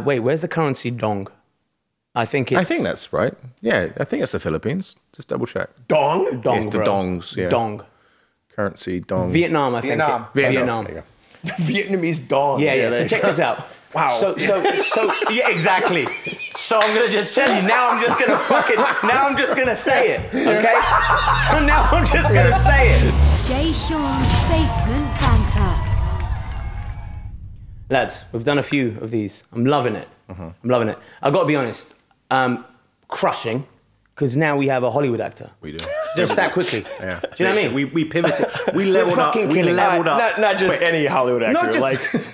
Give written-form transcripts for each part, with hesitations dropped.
Wait, where's the currency dong? I think that's right. Yeah, I think it's the Philippines. Just double check. Dong? Dong, It's the bro. dongs, yeah. Dong. Currency, dong. Vietnam, I think. Vietnam. There you go. Vietnamese Dong. Yeah. So check this out. Wow. So yeah, exactly. So I'm gonna just tell you now. I'm just gonna say it. Okay. So now I'm just gonna say it. Jay Sean's Basement Banter. Lads, we've done a few of these. I'm loving it. I'm loving it. I've got to be honest. Crushing, because now we have a Hollywood actor. We do. Just that quickly. Yeah. Do you know what I mean? We pivoted. We leveled up. We leveled up. Not just any Hollywood actor, Not just-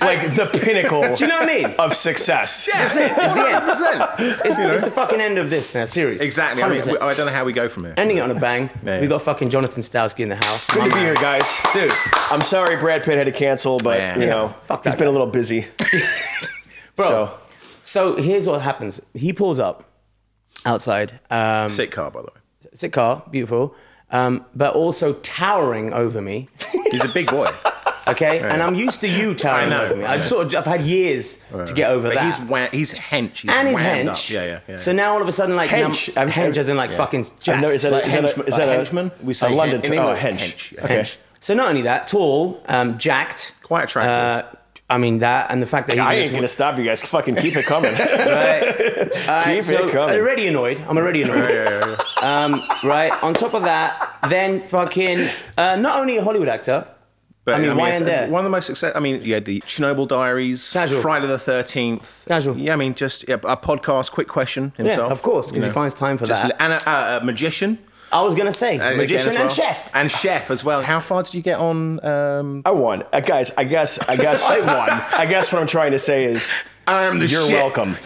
like the pinnacle. Do you know what I mean? Of success. That's it. It's the end. 100%. It's the fucking end of this now, series. Exactly. I mean, 100%. I don't know how we go from here. Ending it on a bang. Yeah. We got fucking Jonathon Sadowski in the house. Good to be here, guys. Dude. I'm sorry Brad Pitt had to cancel, but Yeah. you know, Fuck he's that been guy. a little busy. Bro. So here's what happens. He pulls up outside. Sick car, by the way. Sick car, beautiful. But also towering over me. He's a big boy. Okay? And I'm used to you towering I know, over me. I know. I've had years to get over But that. he's hench. He's And he's wound hench. up. Yeah. So now all of a sudden, like, Hench. hench as in like fucking jacked. Is that Like a henchman. We say a London in term? Oh, England, hench. hench. Okay. Hench. So not only that, tall, jacked. Quite attractive. I mean that, and the fact that he I just ain't gonna stop you guys. Fucking keep it coming. Right. Keep it coming. Already annoyed. I'm already annoyed. Right. On top of that, then fucking not only a Hollywood actor. But I mean, why it's end there? one of the most successful. I mean, you had the Chernobyl Diaries, Casual. Friday the 13th. Casual. Yeah, I mean, just a podcast, Quick Question himself. Yeah, of course, because he finds time for that. And a magician. I was gonna say magician again as well. and chef. And chef as well. How far did you get on? I won. Guys, I guess I won. I guess what I'm trying to say is I'm the you're shit. welcome.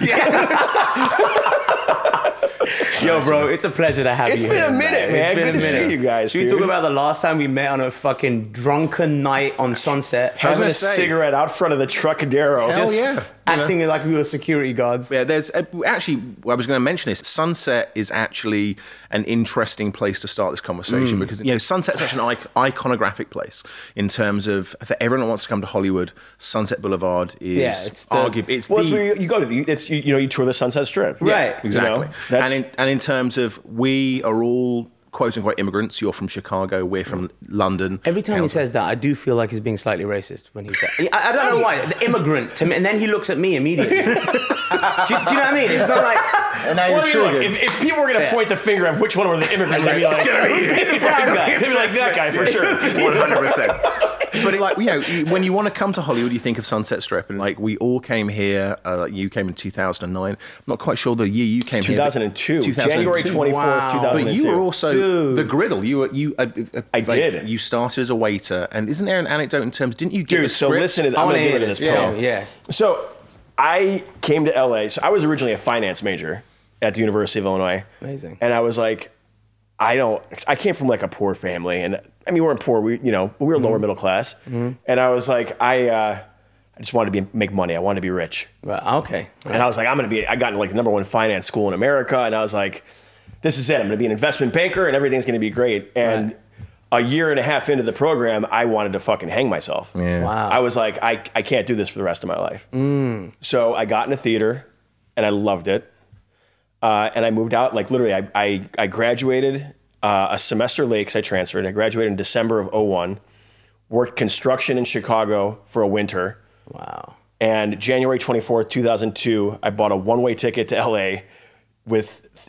Yo, bro, it's a pleasure to have you. It's been a minute, man. It's been Good a to minute. see you guys, Should we dude. talk about the last time we met on a fucking drunken night on Sunset? Having gonna a say. cigarette out front of the Truckadero. Hell yeah. Acting like we were security guards. Yeah, there's actually, I was going to mention this. Sunset is actually an interesting place to start this conversation because, you know, Sunset's such an iconographic place in terms of, for everyone that wants to come to Hollywood, Sunset Boulevard is it's the- arguably, it's Well, it's the, where you go to. It's you tour the Sunset Strip. Right. exactly. You know, that's- and in terms of, we are all quote unquote immigrants. You're from Chicago, we're from London. Every time he says that, I do feel like he's being slightly racist when he says. I don't know why. The immigrant to me, and then he looks at me immediately. do you know what I mean? It's not like. And now Well, you're look, triggered. if people were going to point the finger at which one were the immigrants, they'd be like, they'd be like that guy for sure. 100%. But like, you know, when you want to come to Hollywood, you think of Sunset Strip, and like we all came here. Like you came in 2009. I'm not quite sure the year you came 2002. here. January 24th, Wow. 2002. But you were also Dude. the griddle. I did. You started as a waiter, and isn't there an anecdote in terms? Didn't you give a Dude, so script? listen to I I'm want going to to hear give it this. this poem. Yeah. So I came to LA. So I was originally a finance major at the University of Illinois. Amazing. And I was like, I came from like a poor family, and I mean, we weren't poor. We were lower middle class. And I was like, I just wanted to make money. I wanted to be rich. Right, okay. And I was like, I got into like the #1 finance school in America, and I was like, this is it. I'm going to be an investment banker, and everything's going to be great. And a year and a half into the program, I wanted to fucking hang myself. Yeah. Wow. I was like, I can't do this for the rest of my life. So I got into theater, and I loved it. And I moved out, like literally, I graduated a semester late because I transferred. I graduated in December of 01, worked construction in Chicago for a winter. Wow. And January 24th, 2002, I bought a one-way ticket to LA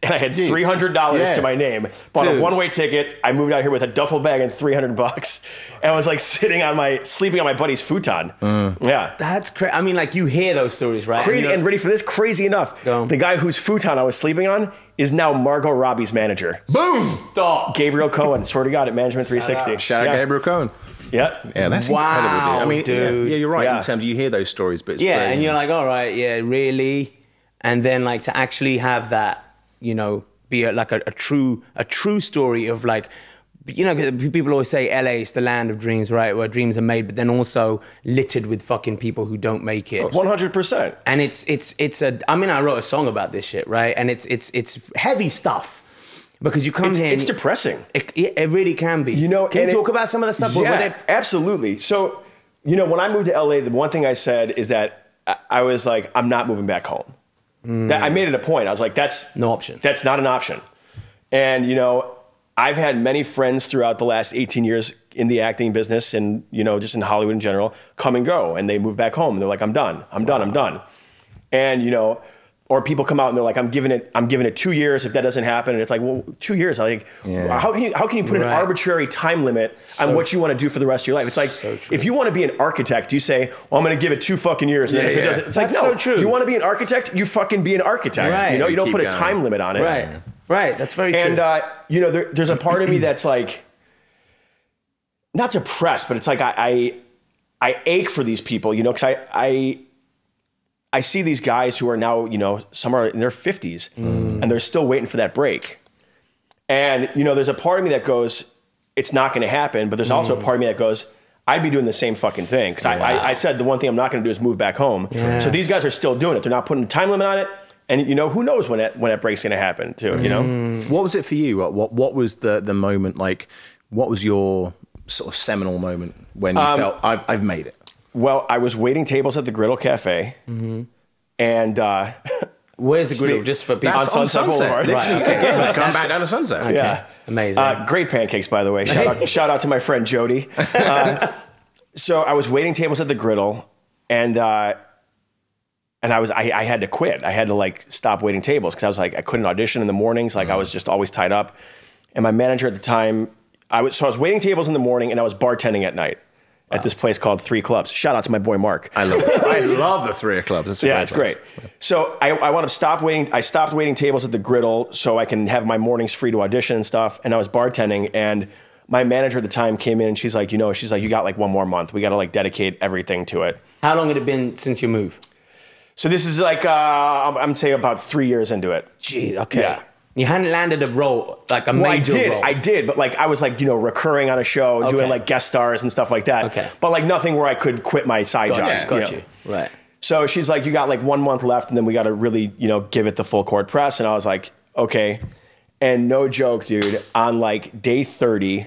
and I had $300 to my name. Bought a one-way ticket. I moved out here with a duffel bag and $300, and I was like sleeping on my buddy's futon. Yeah. That's crazy. I mean, like, you hear those stories, right? Crazy, you know- and ready for this? Crazy enough, Go. the guy whose futon I was sleeping on is now Margot Robbie's manager. Boom! Stop. Gabriel Cohen, swear to God, at Management 360. Shout out Gabriel Cohen. Yeah. Yeah, that's Wow, incredible, dude. I mean, dude. yeah, you're right Yeah. in terms of you hear those stories, but it's Yeah, very- and you're like, all right, yeah, really? And then, like, to actually have that, you know, be a true story of, like, you know, 'cause people always say LA is the land of dreams, right? Where dreams are made, but then also littered with fucking people who don't make it. 100%. And I mean, I wrote a song about this shit, right? And it's heavy stuff. Because you come here... It's depressing. It really can be. You know, can you and talk about some of the stuff? Yeah, absolutely. So, you know, when I moved to LA, the one thing I said is that I was like, I'm not moving back home. I made it a point. I was like, that's no option. That's not an option. And, you know, I've had many friends throughout the last 18 years in the acting business and, you know, just in Hollywood in general, come and go. And they move back home. And they're like, I'm done. I'm done. I'm done. And, you know, or people come out and they're like, I'm giving it 2 years if that doesn't happen. And it's like, well, 2 years. I'm like, how can you put an arbitrary time limit on what you want to do for the rest of your life? It's like, if you want to be an architect, you say, well, I'm going to give it 2 fucking years. And then if it doesn't, it's like, no, you want to be an architect, you fucking be an architect. Right. You know, you don't put a time limit on it. Right. Right. That's very true. And, you know, there's a part of me that's like, not depressed, but it's like, I ache for these people, you know, because I see these guys who are now, you know, some are in their 50s and they're still waiting for that break. And, you know, there's a part of me that goes, it's not going to happen. But there's also a part of me that goes, I'd be doing the same fucking thing. Because I said the one thing I'm not going to do is move back home. So these guys are still doing it. They're not putting a time limit on it. And, you know, who knows when that break's going to happen too, you know? What was it for you? What was the moment like? What was your sort of seminal moment when you felt, I've made it? Well, I was waiting tables at the Griddle Cafe, and where's the Griddle? Just for people on Sunset Boulevard. Right. Okay. Come back down to Sunset. Okay. Yeah, amazing. Great pancakes, by the way. Shout out to my friend Jody. So I was waiting tables at the Griddle, and I had to quit. I had to like stop waiting tables because I was like I couldn't audition in the mornings. Like I was just always tied up. And my manager at the time, I was waiting tables in the morning, and I was bartending at night. At this place called 3 Clubs. Shout out to my boy Mark. I love the 3 Clubs. It's great. So I wound up stopped waiting tables at the Griddle so I can have my mornings free to audition and stuff. And I was bartending, and my manager at the time came in and she's like, you got like 1 more month. We got to like dedicate everything to it. How long had it been since your move? So this is like I'm saying about 3 years into it. Jeez. Okay. Yeah. You hadn't landed a role, like a major role. I did, but like I was like, you know, recurring on a show, doing like guest stars and stuff like that. Okay. But like nothing where I could quit my side jobs. Got you. Right. So she's like, you got like 1 month left and then we got to really, you know, give it the full court press. And I was like, okay. And no joke, dude, on like day 30,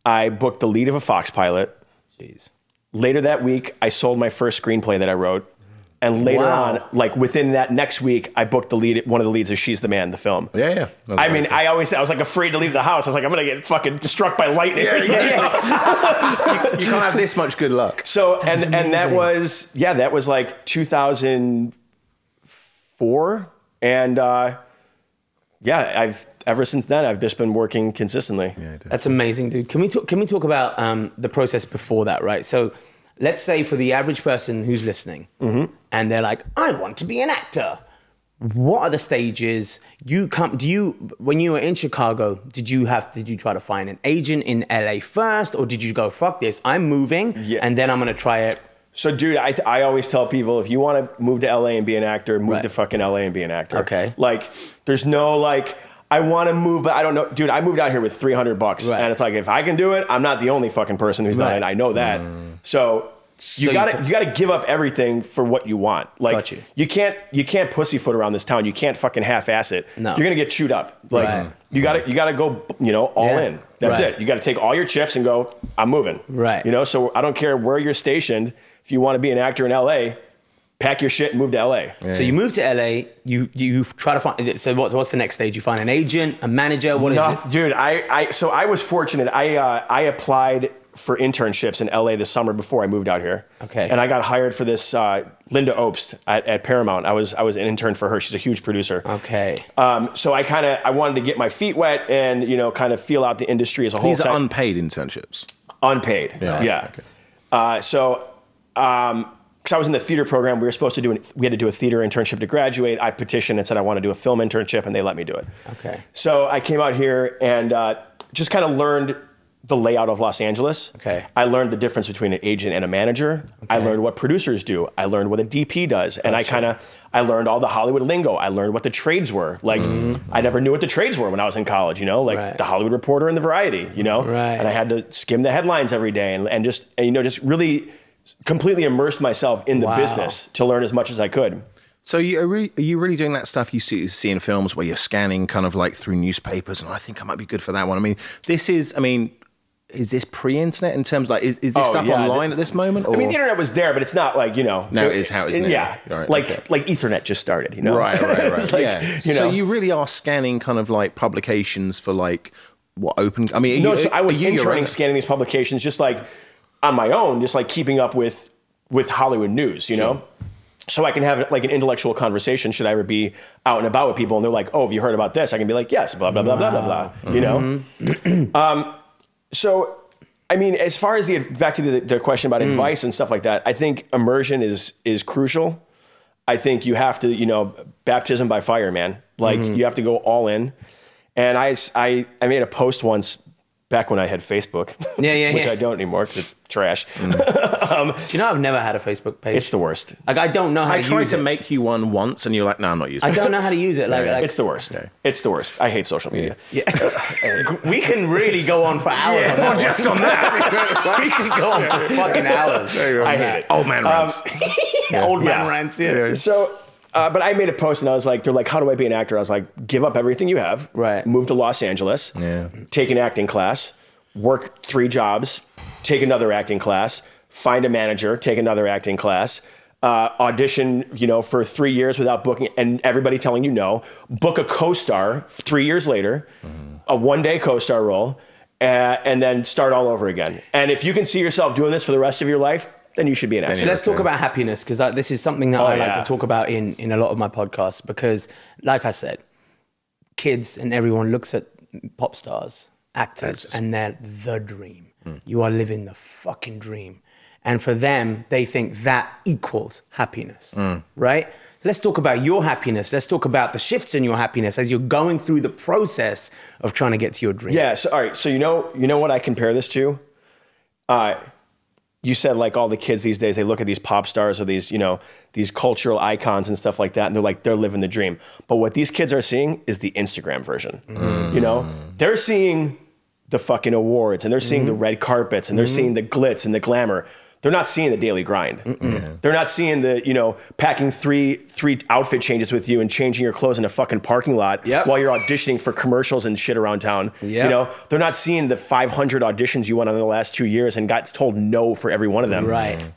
I booked the lead of a Fox pilot. Jeez. Later that week, I sold my first screenplay that I wrote. And later on, like within that next week, I booked the lead, one of the leads of She's the Man, the film. Yeah. I mean, I was like afraid to leave the house. I was like, I'm going to get fucking struck by lightning. You can't have this much good luck. So, and that was like 2004. And ever since then, I've just been working consistently. Yeah, that's amazing, dude. Can we talk about the process before that, right? So let's say for the average person who's listening and they're like, I want to be an actor. What are the stages? When you were in Chicago, did you try to find an agent in LA first, or did you go, fuck this, I'm moving and then I'm going to try it? So dude, I always tell people, if you want to move to LA and be an actor, move to fucking LA and be an actor. Okay. Like there's no like, I want to move, but I don't know. Dude, I moved out here with $300. Right. And it's like, if I can do it, I'm not the only fucking person who's done it. I know that. So you gotta give up everything for what you want. Like you can't pussyfoot around this town. You can't fucking half-ass it. No. You're gonna get chewed up. Like you gotta go, you know, all in. That's it. You gotta take all your chips and go, I'm moving. Right. You know, so I don't care where you're stationed. If you want to be an actor in LA, pack your shit and move to LA. Yeah. So you move to LA, you try to find, so what's the next stage? You find an agent, a manager, what is it? Dude, so I was fortunate. I applied for internships in LA this summer before I moved out here. Okay. And I got hired for this Linda Obst at Paramount. I was an intern for her. She's a huge producer. Okay. So I wanted to get my feet wet and, you know, kind of feel out the industry as a whole. These are unpaid internships. Unpaid. Yeah. Okay. Because I was in the theater program, we had to do a theater internship to graduate. I petitioned and said I want to do a film internship, and they let me do it. Okay. So I came out here and just kind of learned the layout of Los Angeles. Okay. I learned the difference between an agent and a manager. Okay. I learned what producers do. I learned what a DP does. And I learned all the Hollywood lingo. I learned what the trades were. Like, I never knew what the trades were when I was in college, you know, like the Hollywood Reporter and the Variety, you know? Right. And I had to skim the headlines every day and just really completely immersed myself in the business to learn as much as I could. So are you really doing that stuff you see in films where you're scanning kind of like through newspapers and I think I might be good for that one? I mean, is this pre-internet in terms of like, is this stuff online at this moment? Or? I mean, the internet was there, but it's not like, you know. No, it is how it is now. Yeah. Right, like Ethernet just started, you know? Right. Like, yeah. you know. So you really are scanning kind of like publications for like what open, I mean. So I was interning scanning these publications just like on my own, just like keeping up with Hollywood news, you know? So I can have like an intellectual conversation should I ever be out and about with people and they're like, oh, have you heard about this? I can be like, yes, blah, blah, blah, blah, blah, blah, you know? So, I mean, as far as back to the question about advice and stuff like that, I think immersion is crucial. I think you have to, you know, baptism by fire, man. Like you have to go all in. And I made a post once back when I had Facebook, which I don't anymore because it's trash. Do you know I've never had a Facebook page? It's the worst. Like I don't know how to use it. I tried to make you one once and you're like, no, I'm not using it. I don't know how to use it. Like it's the worst. Yeah. It's the worst. I hate social media. Yeah. We can really go on for hours on that. Just on that. We can go on for fucking hours. I hate it. Old man rants. Old man rants, yeah. So, but I made a post and I was like, they're like, how do I be an actor? I was like, give up everything you have. Right. Move to Los Angeles. Yeah. Take an acting class. Work 3 jobs. Take another acting class. Find a manager. Take another acting class. Audition, you know, for 3 years without booking, and everybody telling you no. Book a co-star 3 years later, a one-day co-star role, and then start all over again. And if you can see yourself doing this for the rest of your life, then you should be an actor. So let's talk about happiness, because this is something that I like to talk about in a lot of my podcasts, because like I said, kids and everyone looks at pop stars, actors, and they're the dream. You are living the fucking dream. And for them, they think that equals happiness, right? Let's talk about your happiness. Let's talk about the shifts in your happiness as you're going through the process of trying to get to your dream. Yeah, so all right, so you know what I compare this to? You said like all the kids these days, they look at these pop stars or these, you know, these cultural icons and stuff like that, and they're like, they're living the dream. But what these kids are seeing is the Instagram version. You know, they're seeing the fucking awards, and they're seeing the red carpets, and they're seeing the glitz and the glamour. They're not seeing the daily grind. They're not seeing the, you know, packing three outfit changes with you and changing your clothes in a fucking parking lot while you're auditioning for commercials and shit around town. You know, they're not seeing the 500 auditions you went on in the last 2 years and got told no for every one of them.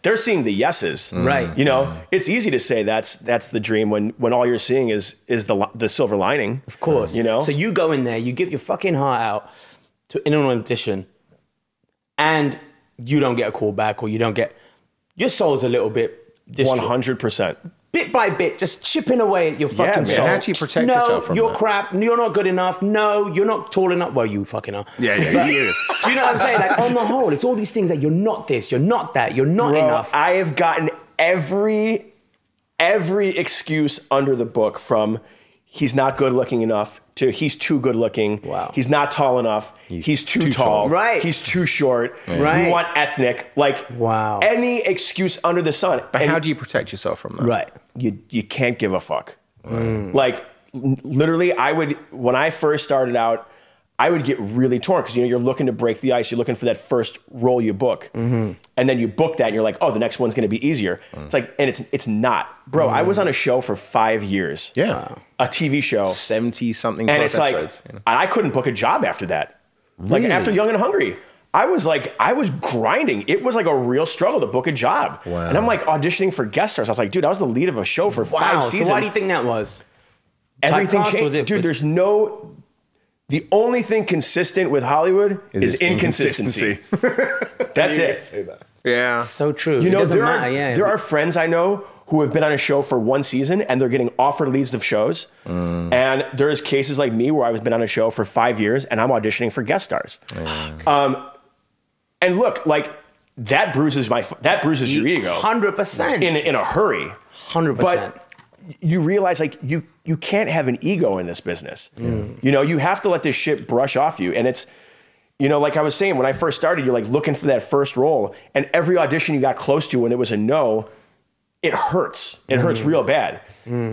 They're seeing the yeses. You know, it's easy to say that's the dream when all you're seeing is the silver lining. Of course. You know? So you go in there, you give your fucking heart out in an audition, and you don't get a call back, or you don't get, your soul's a little bit distraught. 100%. Bit by bit, just chipping away at your fucking soul. How do you protect yourself from you're that? crap. You're not good enough. No, you're not tall enough. Well, you fucking are. Yeah, But, he is. do you know what I'm saying? Like, on the whole, it's all these things that you're not this, you're not that, you're not enough. I have gotten every excuse under the book, from he's not good looking enough to he's too good looking. Wow. He's not tall enough. He's too tall. Right. He's too short. Right. You want ethnic. Like, wow. Any excuse under the sun. But how do you protect yourself from that? Right. You can't give a fuck. Like, literally, when I first started out, I would get really torn, because, you know, you're looking to break the ice. You're looking for that first role you book. And then you book that and you're like, oh, the next one's going to be easier. It's like, and it's not. Bro, I was on a show for 5 years. Yeah. Wow. A TV show. 70-something And plus it's like, episodes. and I couldn't book a job after that. Like, after Young and Hungry, I was grinding. It was like a real struggle to book a job. Wow. And I'm like auditioning for guest stars. I was like, dude, I was the lead of a show for 5 seasons. So why do you think that was? Everything Typecast, changed. Dude, the only thing consistent with Hollywood is inconsistency. That's it. Say that. Yeah. So true. You know, it there are friends I know who have been on a show for 1 season and they're getting offered leads of shows. And there's cases like me where I've been on a show for 5 years and I'm auditioning for guest stars. And look, like, that bruises your ego. 100%. In a hurry. 100%. But you realize, like, you can't have an ego in this business. You know, you have to let this shit brush off you. And it's, you know, like I was saying, when I first started, you're like looking for that first role, and every audition you got close to when it was a no, it hurts. It hurts real bad.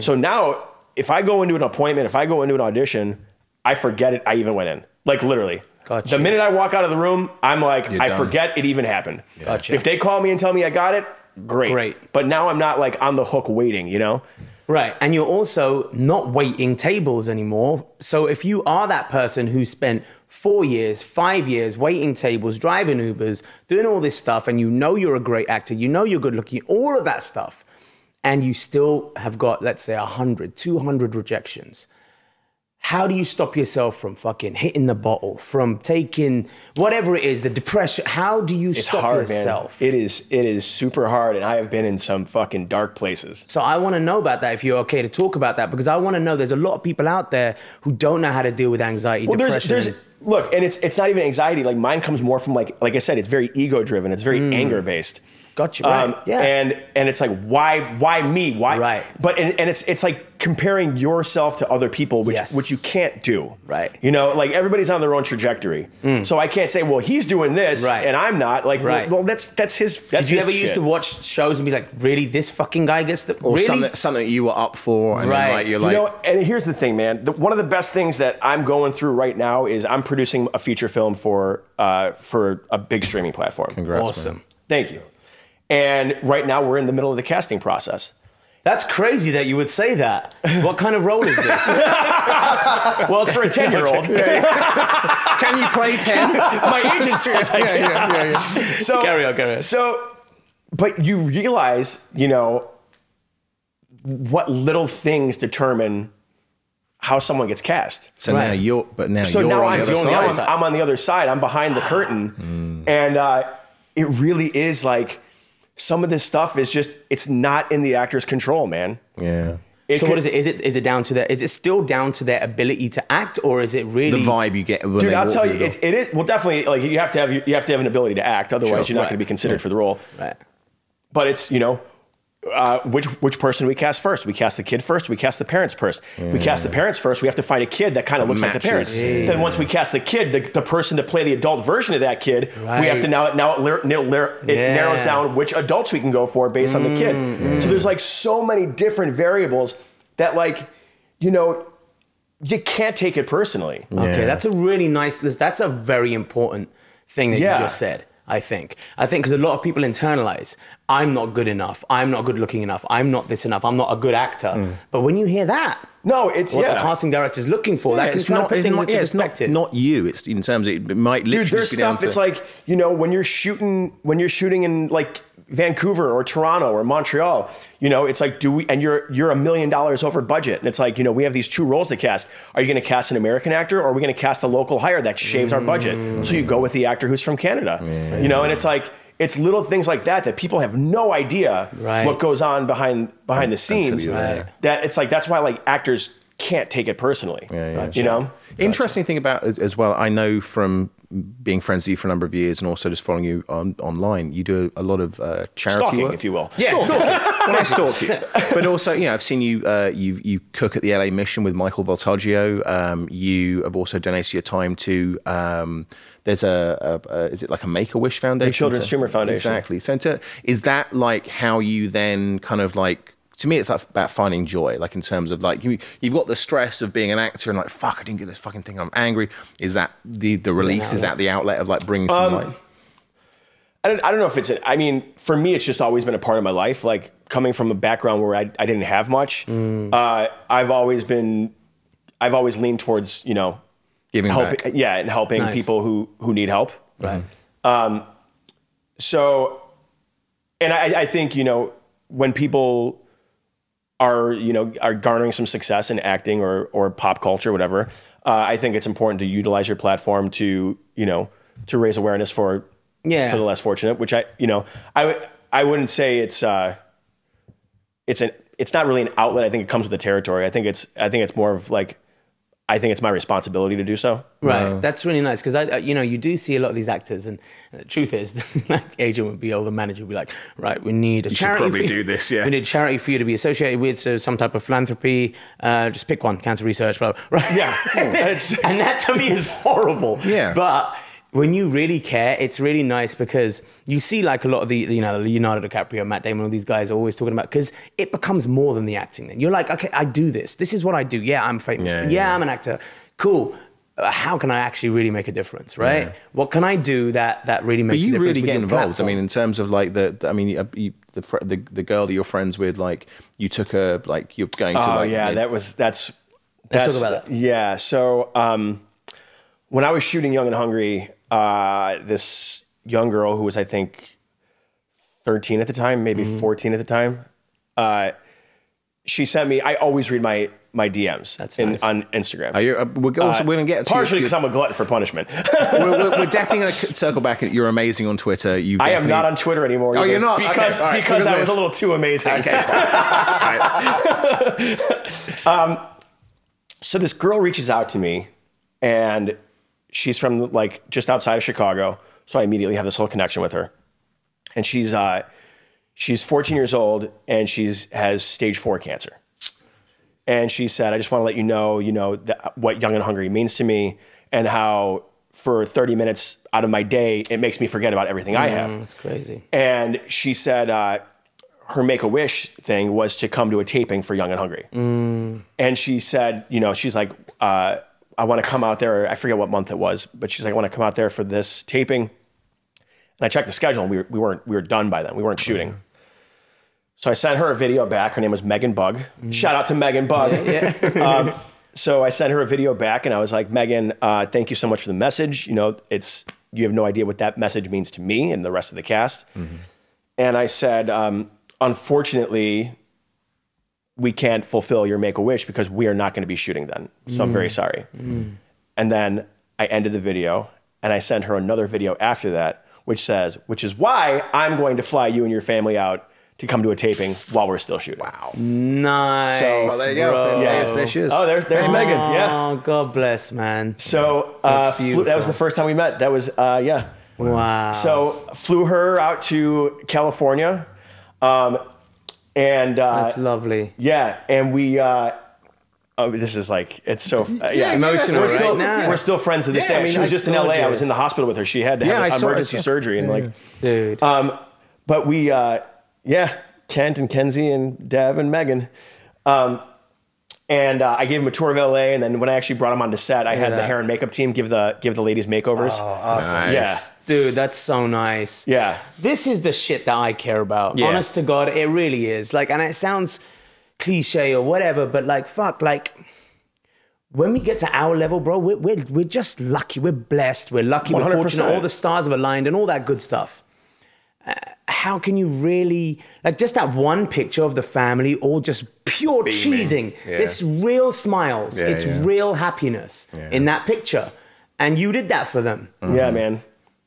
So now, if I go into an appointment, if I go into an audition, I forget it I even went in. Like, literally. Gotcha. The minute I walk out of the room, I'm like, I forget it even happened. Gotcha. If they call me and tell me I got it, great. But now I'm not like on the hook waiting, you know? Right. And you're also not waiting tables anymore. So if you are that person who spent 4 years, 5 years waiting tables, driving Ubers, doing all this stuff, and you know you're a great actor, you know you're good looking, all of that stuff, and you still have got, let's say, 100, 200 rejections. How do you stop yourself from fucking hitting the bottle, from taking whatever it is, the depression? How do you stop yourself? Man. It is super hard, and I have been in some fucking dark places. So I want to know about that, if you're okay to talk about that, because I want to know there's a lot of people out there who don't know how to deal with anxiety, depression. Look, and it's not even anxiety. Like mine comes more from like I said, it's very ego driven. It's very anger based. Gotcha. Right. Yeah. And it's like, why me? Why? Right. But and it's like comparing yourself to other people, which you can't do. Right. You know, like everybody's on their own trajectory. So I can't say, well, he's doing this and I'm not. Like, well, that's his. That's Did you his ever shit. used to watch shows and be like, really, this fucking guy gets the Or really? something you were up for, and then, like, you're like, You know, and here's the thing, man. One of the best things that I'm going through right now is I'm producing a feature film for a big streaming platform. congrats, Awesome. man. Thank you. And right now we're in the middle of the casting process. That's crazy that you would say that. What kind of role is this? Well, it's for a 10-year-old. Can you play 10? My agent says I can. Yeah. So, Carry on. So, but you realize, you know, what little things determine how someone gets cast. So now you're on the other side. I'm on the other side. I'm behind the curtain. And it really is like, some of this stuff is just, it's not in the actor's control, man. Yeah. What is it? Is it down to their? Is it still down to their ability to act, or is it really The vibe you get when Dude, they I'll walk tell through you, the it is, well, definitely, like, you have to have an ability to act, otherwise you're not going to be considered for the role. Right. But it's, you know, which person do we cast first? We cast the kid first. We cast the parents first. If we cast the parents first, we have to find a kid that kind of looks like the parents. Then once we cast the kid, the person to play the adult version of that kid, we have to now it narrows down which adults we can go for based on the kid. So there's like so many different variables that, like, you know, you can't take it personally. Okay, that's a really nice list. That's a very important thing that you just said. I think because a lot of people internalize, I'm not good enough, I'm not good looking enough, I'm not this enough, I'm not a good actor. But when you hear that, no, it's what the casting director's looking for, that can kind of put things into perspective. It's not you. It's in terms of it might literally Dude, there's be down stuff. to, It's like, you know, when you're shooting in like Vancouver or Toronto or Montreal, you know, it's like, and you're $1 million over budget, and it's like, you know, we have these 2 roles to cast. Are you going to cast an American actor, or are we going to cast a local hire that shaves our budget? So you go with the actor who's from Canada, you know, and it's like, it's little things like that people have no idea what goes on behind the scenes. That it's like, that's why, like, actors can't take it personally. You know, interesting thing about as well, I know from being friends with you for a number of years and also just following you online, you do a lot of charity stalking, work, if you will. Yeah, stalking. Well, I stalk you, but also, you know, I've seen you. You cook at the LA Mission with Michael Voltaggio. You have also donated your time to. There's is it like a Make-A-Wish Foundation? The Children's Tumor Foundation. Exactly. So is that like how you then kind of like? To me, it's about finding joy, like in terms of like you've got the stress of being an actor and like, fuck, I didn't get this fucking thing, I'm angry. Is that the release? Is that the outlet of like bringing some light? I don't know if it's, I mean, for me, it's just always been a part of my life. Like, coming from a background where I didn't have much, I've always leaned towards, you know, giving back. Yeah, and helping people who need help. Right. So, and I think, you know, when people are garnering some success in acting or pop culture, whatever, I think it's important to utilize your platform to, you know, to raise awareness for the less fortunate, which I wouldn't say it's not really an outlet. I think it comes with the territory. I think it's more of like, I think it's my responsibility to do so. Right. That's really nice, because you know, you do see a lot of these actors, and the truth is, like, agent would be, or the manager would be like, right, we need a charity. You should probably do this, yeah. We need a charity for you to be associated with, so some type of philanthropy. Just pick one, cancer research, blah, blah. Right. Yeah. And that to me is horrible. Yeah. But when you really care, it's really nice, because you see, like, a lot of the, you know, Leonardo DiCaprio, Matt Damon, all these guys are always talking about, because it becomes more than the acting then. You're like, okay, I do this. This is what I do. Yeah, I'm famous. Yeah, I'm an actor. Cool. How can I actually really make a difference, right? What can I do that really makes a difference? But you really with get your involved. platform? I mean, in terms of like the girl that you're friends with, like you took her, like you're going to. Oh like, yeah, Let's talk about that. Yeah, so when I was shooting Young and Hungry, this young girl who was, I think, 13 at the time, maybe 14 at the time, she sent me. I always read my DMs on Instagram. We're going to get to partially because I'm a glutton for punishment. we're definitely going to circle back. You're amazing on Twitter. I am not on Twitter anymore. Oh, you're not? Because, okay, because I was a little too amazing. Okay, fine. So this girl reaches out to me, and she's from like just outside of Chicago. So I immediately have this whole connection with her. And she's 14 years old, and has stage 4 cancer. And she said, I just want to let you know, what Young and Hungry means to me, and how for 30 minutes out of my day, it makes me forget about everything I have. That's crazy. And she said her Make-A-Wish thing was to come to a taping for Young and Hungry. And she said, she's like, I want to come out there. I forget what month it was, but she's like, I want to come out there for this taping. And I checked the schedule, and we were done by then. We weren't shooting. So I sent her a video back. Her name was Megan Bug. Shout out to Megan Bug. Yeah. So I sent her a video back, and I was like, Megan, thank you so much for the message. You have no idea what that message means to me and the rest of the cast. And I said, unfortunately, we can't fulfill your Make-A-Wish because we are not going to be shooting then. So I'm very sorry. And then I ended the video, and I sent her another video after that, which is why I'm going to fly you and your family out to come to a taping while we're still shooting. Wow. Nice. So, well, there you go. Yeah, there she is. Oh, there's Megan. Yeah. Oh, God bless, man. So that was the first time we met. That was, yeah. Wow. So flew her out to California. And that's lovely. Yeah. And we, this is like, it's so, emotional we're still friends to this day. I mean, she was just in LA. I was in the hospital with her. She had to have emergency surgery and dude. But we, Kent and Kenzie and Dev and Megan. And I gave him a tour of LA, and then when I actually brought him onto set, I had the hair and makeup team give the ladies makeovers. Oh, awesome. Nice. Yeah. Dude, that's so nice. Yeah. This is the shit that I care about. Yeah. Honest to God, it really is. Like, and it sounds cliche or whatever, but like, fuck, like, when we get to our level, bro, we're just lucky. We're blessed. We're lucky. 100%. We're fortunate. All the stars have aligned and all that good stuff. How can you really, like, just that one picture of the family all just pure cheesing. Yeah. It's real smiles. It's real happiness in that picture. And you did that for them. Yeah, man.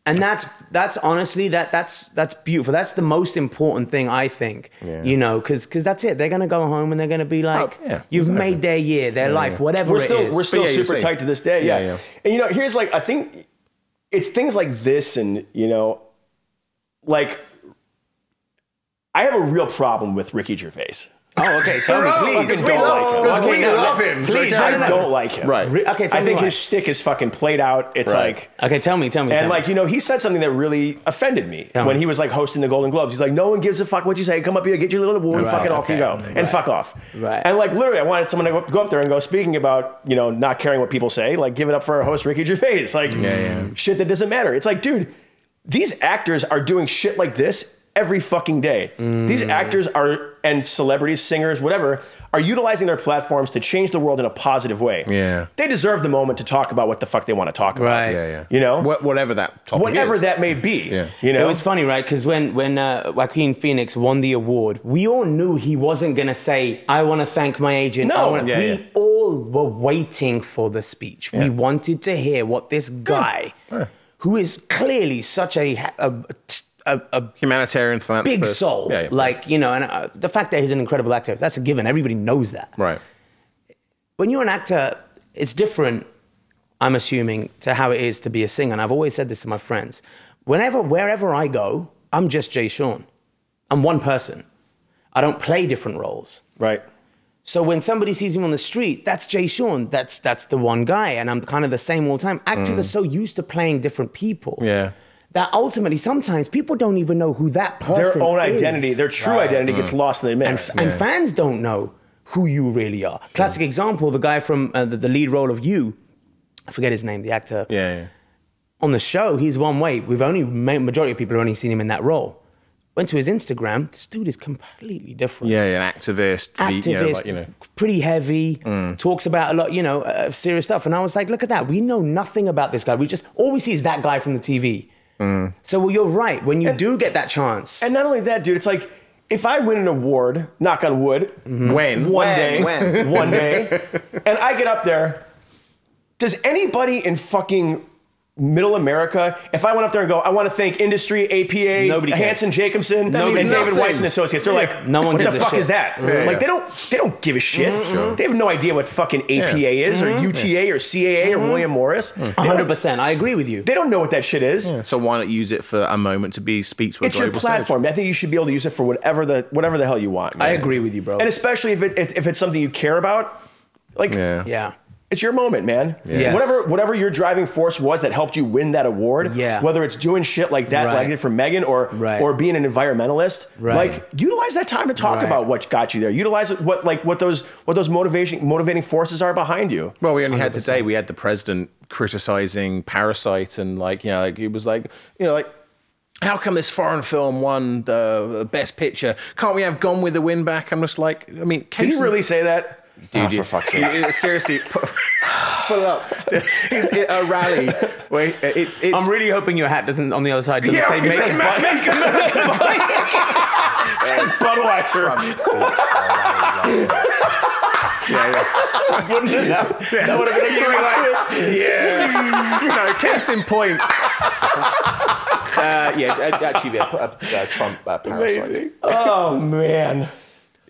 And that's honestly, that's beautiful. That's the most important thing, I think, because that's it. They're going to go home and they're going to be like, you've made their year, their life, whatever it is. We're still super tight to this day. Yeah. And, here's like, I think it's things like this and, like, I have a real problem with Ricky Gervais. Oh, okay. Tell me, please. We love him. Please, I don't like him. Right. Okay, tell I me think why. his shtick is fucking played out. It's like... Okay, tell me. And like, he said something that really offended me when he was like hosting the Golden Globes. He's like, no one gives a fuck what you say. Come up here, get your little award, fucking off you go. And fuck off. Right. And like, literally, I wanted someone to go up there and go, speaking about, not caring what people say, like, give it up for our host, Ricky Gervais. Like, shit that doesn't matter. It's like, dude, these actors are doing shit like this every fucking day. These actors and celebrities, singers, whatever, are utilizing their platforms to change the world in a positive way. Yeah. They deserve the moment to talk about what the fuck they want to talk about. Right. Yeah. Whatever that topic Whatever is. that may be. Yeah. It was funny, right? Because when Joaquin Phoenix won the award, we all knew he wasn't going to say, I want to thank my agent. No. We all were waiting for the speech. We wanted to hear what this guy, who is clearly such a humanitarian philanthropist. big soul, and the fact that he's an incredible actor, that's a given. Everybody knows that. Right. When you're an actor, it's different, I'm assuming, to how it is to be a singer. And I've always said this to my friends. Wherever I go, I'm just Jay Sean. I'm one person. I don't play different roles. Right. So when somebody sees me on the street, that's Jay Sean. That's the one guy. And I'm kind of the same all the time. Actors are so used to playing different people. Yeah. That ultimately, sometimes people don't even know who that person is. Their own identity, their true identity gets lost in the mix. And fans don't know who you really are. Classic example, the guy from the lead role of You, I forget his name, the actor. Yeah. On the show, he's one way. Majority of people have only seen him in that role. Went to his Instagram. This dude is completely different. Yeah, an activist. Pretty heavy, talks about a lot, serious stuff. And I was like, look at that. We know nothing about this guy. All we see is that guy from the TV. So, well, you're right. When you do get that chance. And not only that, dude, it's like, if I win an award, knock on wood, When? one day, and I get up there, does anybody in fucking Middle America, if I went up there and go, I want to thank industry, APA, Hanson Jacobson, and David Weiss and Associates, they're like, no one what the fuck shit. is that? Like, they don't give a shit. They have no idea what fucking APA is, or UTA, or CAA, or William Morris. 100%. I agree with you. They don't know what that shit is. Yeah. So why not use it for a moment to speak to a It's your global platform. stage? I think you should be able to use it for whatever the hell you want, man. I agree with you, bro. And especially if it's something you care about, like, Yeah. it's your moment, man. Yes. Whatever your driving force was that helped you win that award, whether it's doing shit like that, like I did for Megan, or being an environmentalist, like, utilize that time to talk about what got you there. Utilize what those motivating forces are behind you. Well, we only had today. We had the president criticizing Parasite, and he was like, how come this foreign film won the best picture? Can't we have Gone with the Wind back? I'm just like, I mean, did he really say that? Dude, for fuck's sake. Seriously, pull up. It's a rally. Wait, it's. I'm really hoping your hat doesn't, on the other side, doesn't say make Budweiser. That would have been a twist. Case in point. Actually, a Trump Parasite. Oh, man.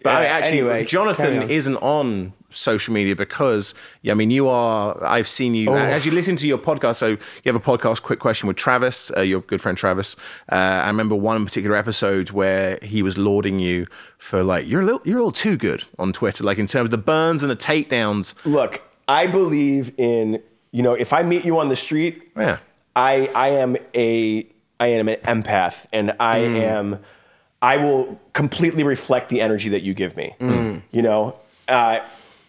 But actually, anyway, Jonathan isn't on social media because, I've seen you, as you listen to your podcast, so you have a podcast, Quick Question, with Travis, your good friend Travis. I remember one particular episode where he was lauding you for, like, you're a little too good on Twitter, like in terms of the burns and the takedowns. Look, I believe in, if I meet you on the street, I am an empath, and I will completely reflect the energy that you give me,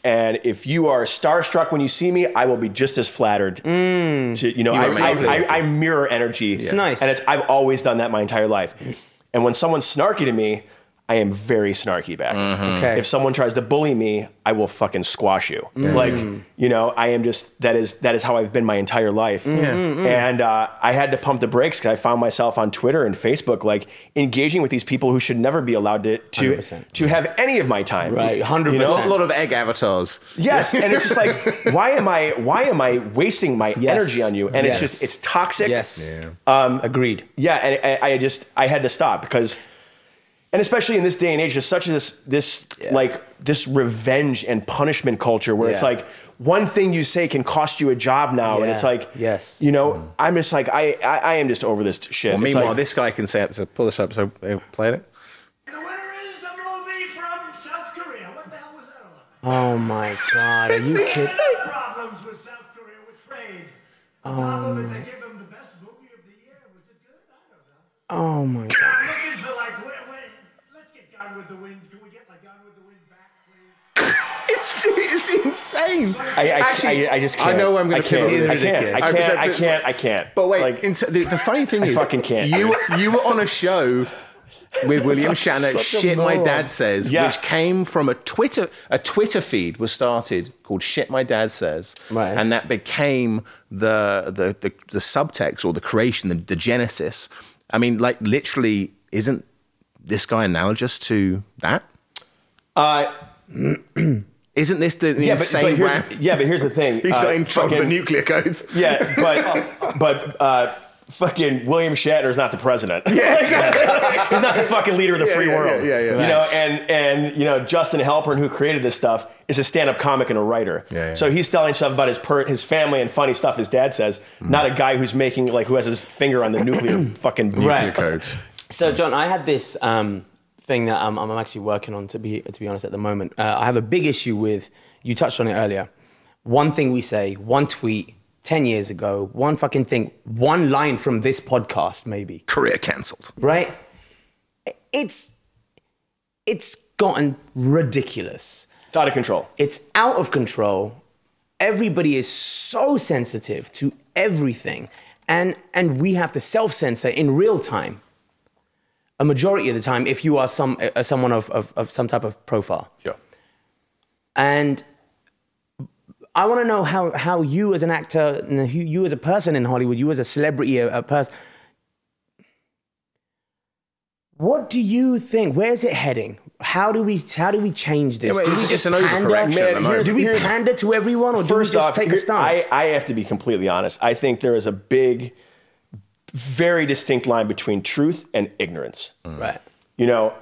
and if you are starstruck when you see me, I will be just as flattered to, I mirror energy. It's nice. And I've always done that my entire life. And when someone's snarky to me, I am very snarky back. Okay. If someone tries to bully me, I will fucking squash you. Like, I am just, that is how I've been my entire life. And I had to pump the brakes because I found myself on Twitter and Facebook, like, engaging with these people who should never be allowed to have any of my time. Right, 100%. A lot of egg avatars. Yes, and it's just like, why am I wasting my energy on you? And it's toxic. Yes. Agreed. Yeah, and I had to stop because. And especially in this day and age, there's such this revenge and punishment culture where it's like one thing you say can cost you a job now, and it's like, I'm just like, I am just over this shit. Well, meanwhile, this guy can say it. So pull this up. So play it. The winner is a movie from South Korea. What the hell was that about? Oh my God! Are you kidding? Problems with South Korea with trade. The problem is they give them the best movie of the year. Was it good? I don't know. Oh my God! I'm looking for like, let's get Gone with the Wind. Can we get like Gone with the Wind back, please? It's insane. I just can't. I know I'm going to kill you. I can't. But wait, like, the funny thing is, fucking can't. You were on a show with William Shatner, Shit My Dad Says, which came from a Twitter feed was started called Shit My Dad Says, and that became the subtext or the creation, the genesis. I mean, like, literally, isn't this guy analogous to that? Isn't this the insane but here's the thing. He's not in trouble with the nuclear codes. Yeah, but fucking William Shatner's not the president. Yeah, exactly. He's not the fucking leader of the free world. Yeah. And Justin Halpern, who created this stuff, is a stand-up comic and a writer. So he's telling stuff about his family and funny stuff his dad says, not a guy who's who has his finger on the nuclear fucking nuclear codes. So John, I had this thing that I'm actually working on, to be honest, at the moment. I have a big issue with, you touched on it earlier, one thing we say, one tweet, 10 years ago, one fucking thing, one line from this podcast, maybe. Career cancelled. Right? It's gotten ridiculous. It's out of control. It's out of control. Everybody is so sensitive to everything. And we have to self-censor in real time. a majority of the time if you are someone of some type of profile. Sure. And I want to know how you as an actor, you as a person in Hollywood, you as a celebrity, a person, what do you think? Where is it heading? How do we change this? Yeah, do we it's an overcorrection. Man, do we pander to everyone, or do we just take a stance? I have to be completely honest. I think there is a big, very distinct line between truth and ignorance. Right. You know,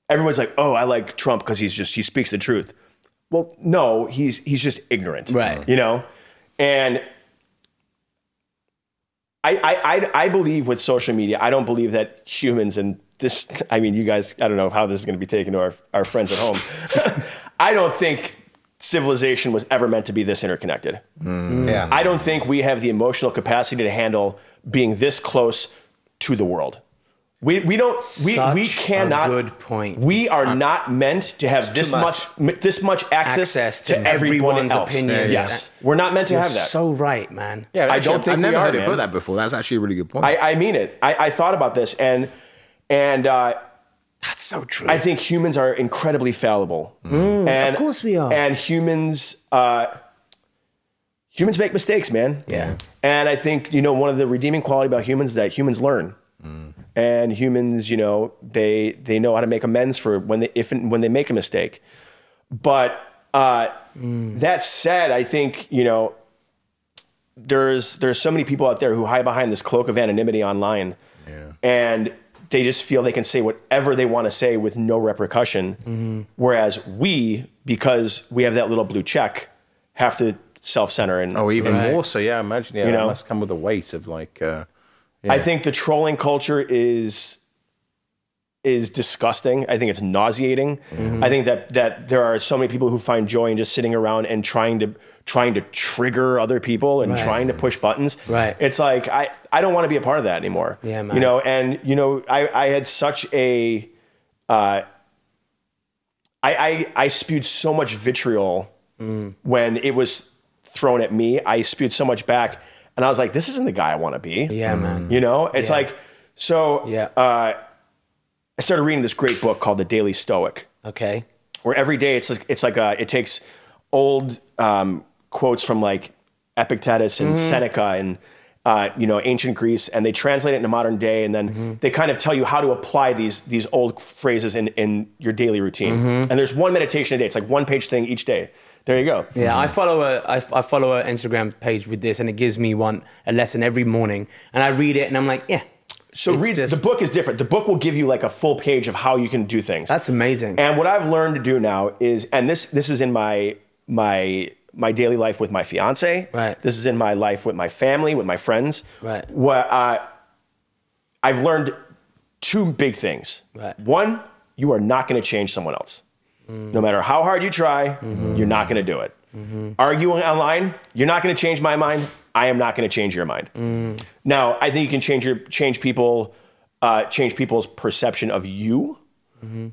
everyone's like, "Oh, I like Trump because he speaks the truth." Well, no, he's just ignorant. Right. You know, and I believe with social media, I don't believe that humans and this, I mean, you guys, I don't know how this is going to be taken to our friends at home. I don't think civilization was ever meant to be this interconnected. Yeah. I don't think we have the emotional capacity to handle being this close to the world. We cannot. A good point. We are not meant to have this much access to everyone's else. Opinions. Yes, we're not meant to have that. So right, man. Yeah, I don't think I've never heard man. it put that before. That's actually a really good point. I mean it. I thought about this, and That's so true. I think humans are incredibly fallible. And, of course we are. And humans make mistakes, man. Yeah. And I think, you know, one of the redeeming quality about humans is that humans learn. And humans, you know, they know how to make amends for when they make a mistake. But that said, I think, you know, there's so many people out there who hide behind this cloak of anonymity online. Yeah. And they just feel they can say whatever they want to say with no repercussion. Whereas we, because we have that little blue check, have to self-center. And even more so. Yeah, imagine. Yeah, You that know? must come with a weight of like. I think the trolling culture is disgusting. I think it's nauseating. I think that there are so many people who find joy in just sitting around and trying to trigger other people and trying to push buttons. Right. It's like I don't want to be a part of that anymore. Yeah, man. You know, and you know, I had such a I spewed so much vitriol when it was thrown at me. I spewed so much back. And I was like, this isn't the guy I want to be. Yeah, man. You know, it's like, so Yeah. I started reading this great book called The Daily Stoic, Okay. where every day it takes old quotes from like Epictetus and Seneca and, you know, ancient Greece, and they translate it into modern day. And then they kind of tell you how to apply these old phrases in your daily routine. And there's one meditation a day. It's like one page thing each day. There you go. Yeah, I follow a Instagram page with this, and it gives me a lesson every morning, and I read it, and I'm like, yeah. So the book is different. The book will give you like a full page of how you can do things. That's amazing. And what I've learned to do now is, and this is in my daily life with my fiance. Right. This is in my life with my family, with my friends. Right. I've learned two big things. Right. One, you are not going to change someone else. No matter how hard you try, you're not going to do it. Arguing online, you're not going to change my mind. I am not going to change your mind. Now, I think you can change people's perception of you.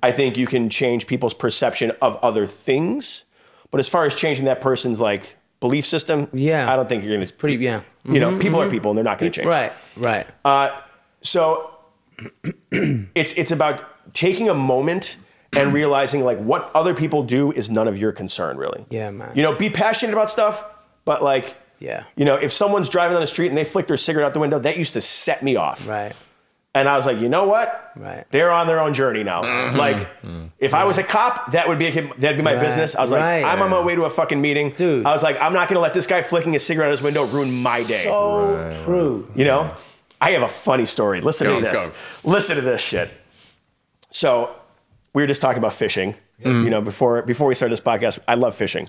I think you can change people's perception of other things. But as far as changing that person's like belief system, I don't think you're going to. It's pretty, yeah. You know, people are people, and they're not going to change. Right, right. So it's about taking a moment and realizing like what other people do is none of your concern, really. Yeah, man. You know, be passionate about stuff, but like, Yeah. you know, if someone's driving down the street and they flick their cigarette out the window, that used to set me off. Right. And I was like, you know what? Right. They're on their own journey now. Like, if I was a cop, that'd be my business. I was like, I'm on my way to a fucking meeting. Dude. I was like, I'm not going to let this guy flicking his cigarette out his window ruin my day. So true. You know? I have a funny story. Listen to this. Listen to this shit. So, we were just talking about fishing. You know, before we started this podcast, I love fishing.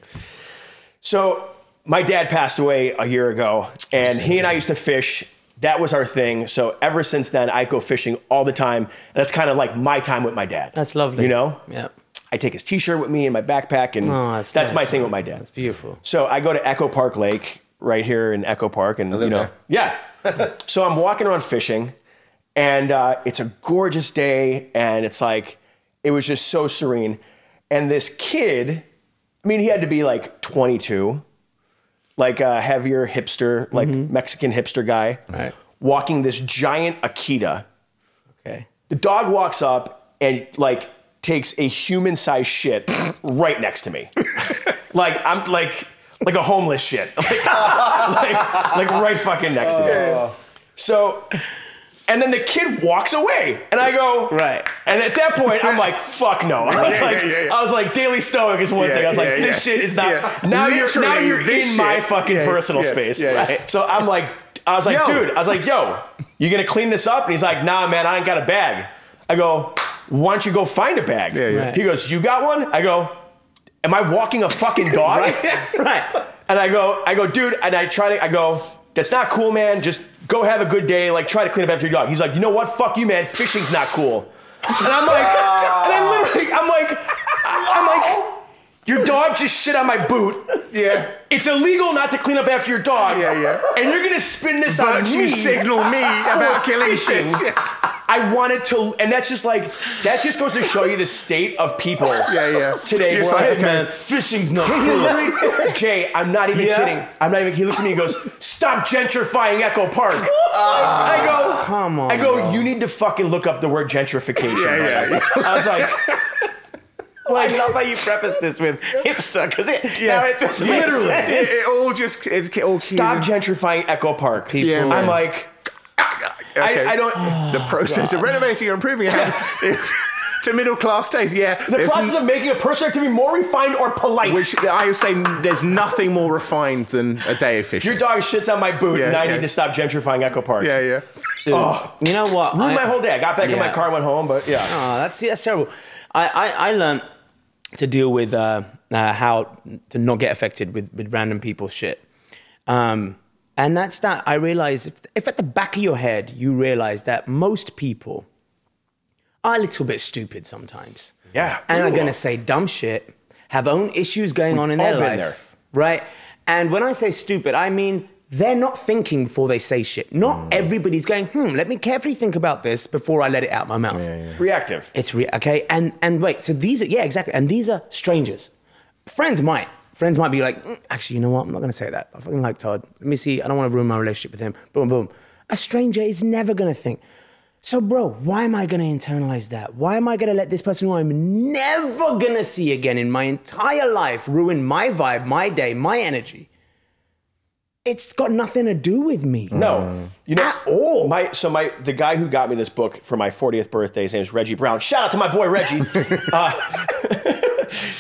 So, my dad passed away a year ago, and he and I used to fish. That was our thing. So ever since then, I go fishing all the time. And that's kind of like my time with my dad. That's lovely. You know? Yeah. I take his t-shirt with me in my backpack, and that's nice, my thing man. with my dad. That's beautiful. So I go to Echo Park Lake right here in Echo Park, and you know, there. yeah. So I'm walking around fishing, and it's a gorgeous day, and it's like, it was just so serene. And this kid, I mean, he had to be like 22, like a heavier hipster, like Mexican hipster guy, Right. walking this giant Akita. Okay. The dog walks up and like takes a human-sized shit right next to me. Like I'm like a homeless shit. Like right fucking next to me. So, and then the kid walks away, and I go, right. And at that point, I'm like, fuck no. I was like, Daily Stoic is one thing. I was like, this shit is not. Now you're in my fucking personal space. Right? So I was like, dude, yo, you gonna clean this up? And he's like, nah, man, I ain't got a bag. I go, why don't you go find a bag? Right. He goes, you got one? I go, am I walking a fucking dog? Right. And I go, dude, and I go, that's not cool, man. Just go have a good day. Like, try to clean up after your dog. He's like, you know what? Fuck you, man. Fishing's not cool. And I'm like, I'm like, your dog just shit on my boot. Yeah. It's illegal not to clean up after your dog. Yeah. And you're gonna spin this on me. You signal me about killing fishing. fish. I wanted to, and that's just like, that just goes to show you the state of people today. You're where like, okay, man, fishing's not cool. Jay, I'm not even kidding. He looks at me and goes, stop gentrifying Echo Park. I go, come on. I go, you need to fucking look up the word gentrification. I was like, I love how you preface this with hipster, because now it just makes literally. sense. It all Stop gentrifying Echo Park. People. I'm like, Okay. I don't. The process of renovating or improving a house to middle class taste. Yeah. The process of making a person to be more refined or polite. Which I would say there's nothing more refined than a day of fishing. Your dog shits on my boot, and I need to stop gentrifying Echo Park. Yeah. Dude, you know what? Ruined my whole day. I got back in my car and went home, but yeah. Oh, that's terrible. I learned to deal with how to not get affected with random people's shit. And that's that. I realized if at the back of your head you realize that most people are a little bit stupid sometimes. Yeah. And are going to say dumb shit, have own issues going on in their life. There. Right? And when I say stupid, I mean they're not thinking before they say shit. Not everybody's going, let me carefully think about this before I let it out my mouth. Reactive. It's okay. And wait, so these are, exactly. And these are strangers. Friends might be like, actually, you know what? I'm not going to say that. I fucking like Todd. Let me see. I don't want to ruin my relationship with him. Boom, boom. A stranger is never going to think. So, bro, why am I going to internalize that? Why am I going to let this person who I'm never going to see again in my entire life ruin my vibe, my day, my energy? It's got nothing to do with me. No. You know, at all. The guy who got me this book for my 40th birthday, his name is Reggie Brown. Shout out to my boy, Reggie.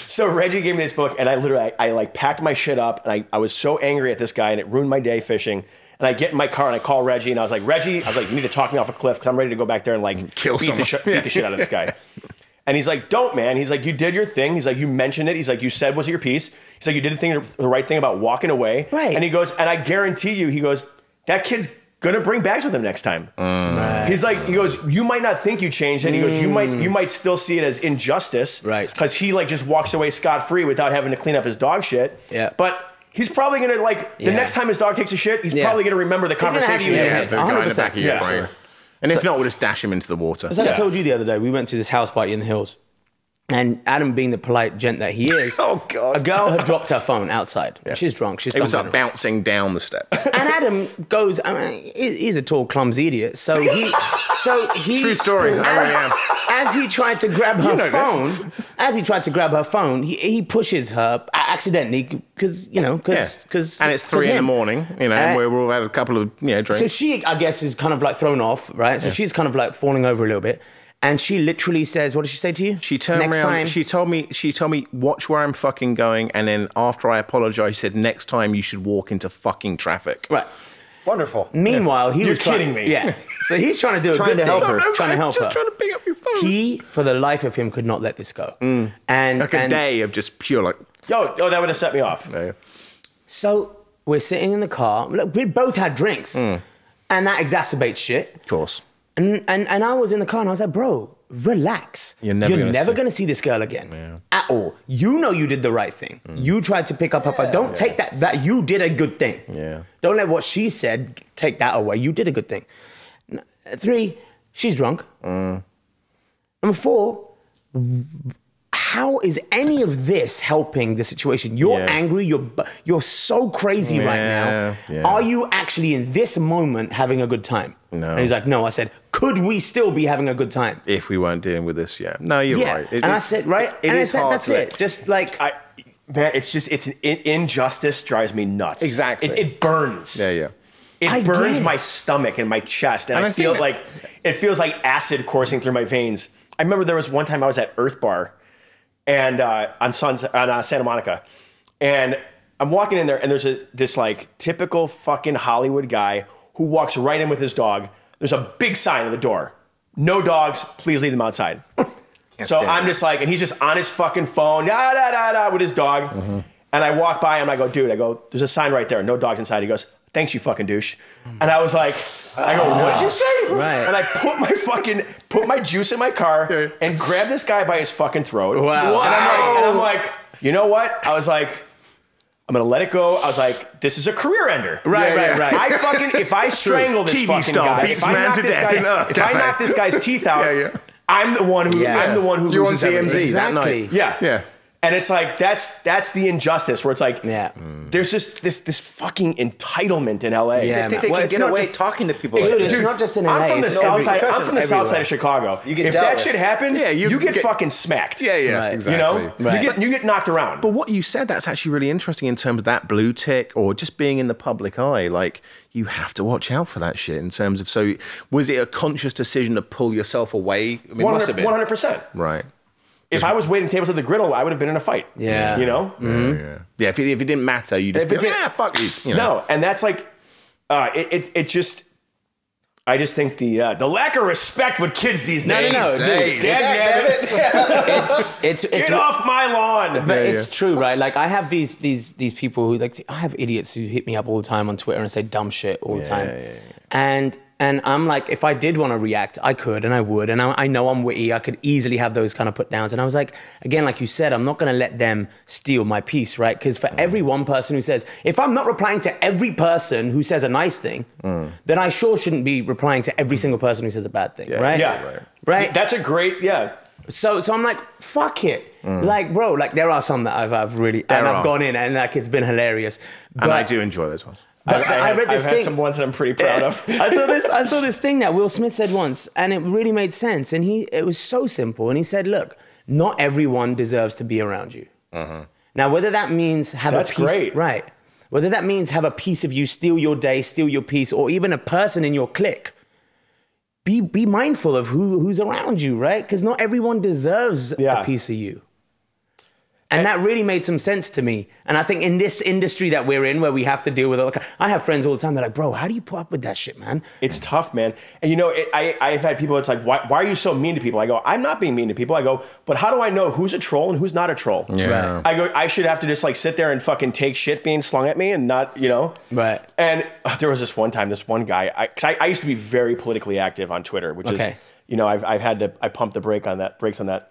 So Reggie gave me this book, and I like packed my shit up, and I was so angry at this guy, and it ruined my day fishing. And I get in my car, and I call Reggie, and I was like, Reggie, you need to talk me off a cliff, because I'm ready to go back there and like beat the shit out of this guy. And he's like, don't, man. He's like, you did your thing. He's like, you mentioned it. He's like, you said was your piece. He's like, you did the right thing about walking away. Right. And he goes, and I guarantee you, he goes, that kid's gonna bring bags with him next time. Right. He's like, he goes, you might not think you changed, and he goes, you might still see it as injustice, right? Because he like just walks away scot-free without having to clean up his dog shit. Yeah. But he's probably gonna like the next time his dog takes a shit, he's probably gonna remember the conversation. Yeah, the guy in the back of your 100%. brain. Sure. And if not, we'll just dash him into the water. As I told you the other day, we went to this house party in the hills. And Adam, being the polite gent that he is, Oh, God. a girl had dropped her phone outside. She's drunk. She's It was stumbling like bouncing down the steps. And Adam goes, I mean, he's a tall, clumsy idiot. So he True story. As he tried to grab her phone, he pushes her accidentally because and it's 3 in the morning, and we're all had a couple of drinks. So she, I guess, is kind of like thrown off, right? So she's kind of like falling over a little bit. And she literally says, what did she say to you? She turned around, she told me, watch where I'm fucking going. And then after I apologized, she said, next time you should walk into fucking traffic. Right. Wonderful. Meanwhile, he was kidding me. Yeah. So he's trying to do a good thing. help her. Trying to help her. Just trying to pick up your phone. He, for the life of him, could not let this go. And like a day of just pure like... Yo, that would have set me off. Yeah. So we're sitting in the car. Look, we both had drinks. And that exacerbates shit. Of course. And I was in the car and I was like, bro, relax. You're never going to see this girl again at all. You know you did the right thing. You tried to pick up her phone. Don't take that you did a good thing. Yeah. Don't let what she said take that away. You did a good thing. 3, she's drunk. Number 4, how is any of this helping the situation? You're angry. You're so crazy right now. Yeah. Are you actually in this moment having a good time? No. And he's like, no. I said, could we still be having a good time If we weren't dealing with this, No, you're right. And I said, right. It and is I said, hard that's to- it. Just like Man, it's an injustice drives me nuts. Exactly. It burns. Yeah. It burns my stomach and my chest, and I feel think like it feels like acid coursing through my veins. I remember there was one time I was at Earth Bar, and on Santa Monica, and I'm walking in there, and there's this like typical fucking Hollywood guy who walks right in with his dog. There's a big sign on the door: "No dogs, please leave them outside." So I'm just like, and he's just on his fucking phone, with his dog. And I walk by him, I go, dude, there's a sign right there, no dogs inside. He goes, thanks, you fucking douche. And I was like, what did you say? Right. And I put my juice in my car and grabbed this guy by his fucking throat. Wow. And I'm like, you know what? I was like, I'm gonna let it go. I was like, this is a career ender. Right. If I strangle this TV fucking star guy, beats if I man knock to this death in Earth if I Cafe. knock this guy's teeth out, I'm the one who You're on loses everything. TMZ that Exactly. night. Yeah. And it's like that's the injustice where it's like there's just this fucking entitlement in LA. Yeah, I think man. they can get away talking to people Dude, like it's this. not just in LA. I'm from the it's south side. I'm repercussions from the south side everywhere. of Chicago. You get if dealt that with. shit happened, you you get get- fucking smacked. Yeah, Right. exactly. You know, Right. you get knocked around. But what you said, that's actually really interesting in terms of that blue tick or just being in the public eye. Like, you have to watch out for that shit in terms of, so was it a conscious decision to pull yourself away? I mean, it must have been. 100%. Right. If I was waiting tables at the griddle, I would have been in a fight. Yeah. You know? Yeah, if it didn't matter, you just If it be like, did- fuck you. You know? No, and that's like, it just, I just think the lack of respect with kids these days. No, dude. It's Get off my lawn. But it's true, right? Like I have these people who like I have idiots who hit me up all the time on Twitter and say dumb shit all the time. And I'm like, if I did want to react, I could and I would. And I know I'm witty. I could easily have those kind of put downs. And I was like, again, like you said, I'm not going to let them steal my peace, right? Because for every one person who says, if I'm not replying to every person who says a nice thing, then I sure shouldn't be replying to every single person who says a bad thing, right? Yeah. Right? That's a great, So I'm like, fuck it. Like, bro, like there are some that I've really, and I've gone in and like it's been hilarious. But And I do enjoy those ones. I read this I've thing. had some ones that I'm pretty proud of. I saw this thing that Will Smith said once, and it really made sense. And it was so simple. And he said, "Look, not everyone deserves to be around you. Now, whether that means have That's a piece, great. right? Whether that means have a piece of you steal your day, steal your peace, or even a person in your clique, be mindful of who's around you, right? Because not everyone deserves a piece of you." And that really made some sense to me. And I think in this industry that we're in, where we have to deal with I have friends all the time. They're like, bro, how do you put up with that shit, man? It's tough, man. And you know, I've had people, it's like, why are you so mean to people? I go, I'm not being mean to people. I go, but how do I know who's a troll and who's not a troll? Yeah. Right. I go, I should have to just like sit there and fucking take shit being slung at me and not, you know? Right. And there was this one time, this one guy, I used to be very politically active on Twitter, which is, you know, I pumped the brakes on that.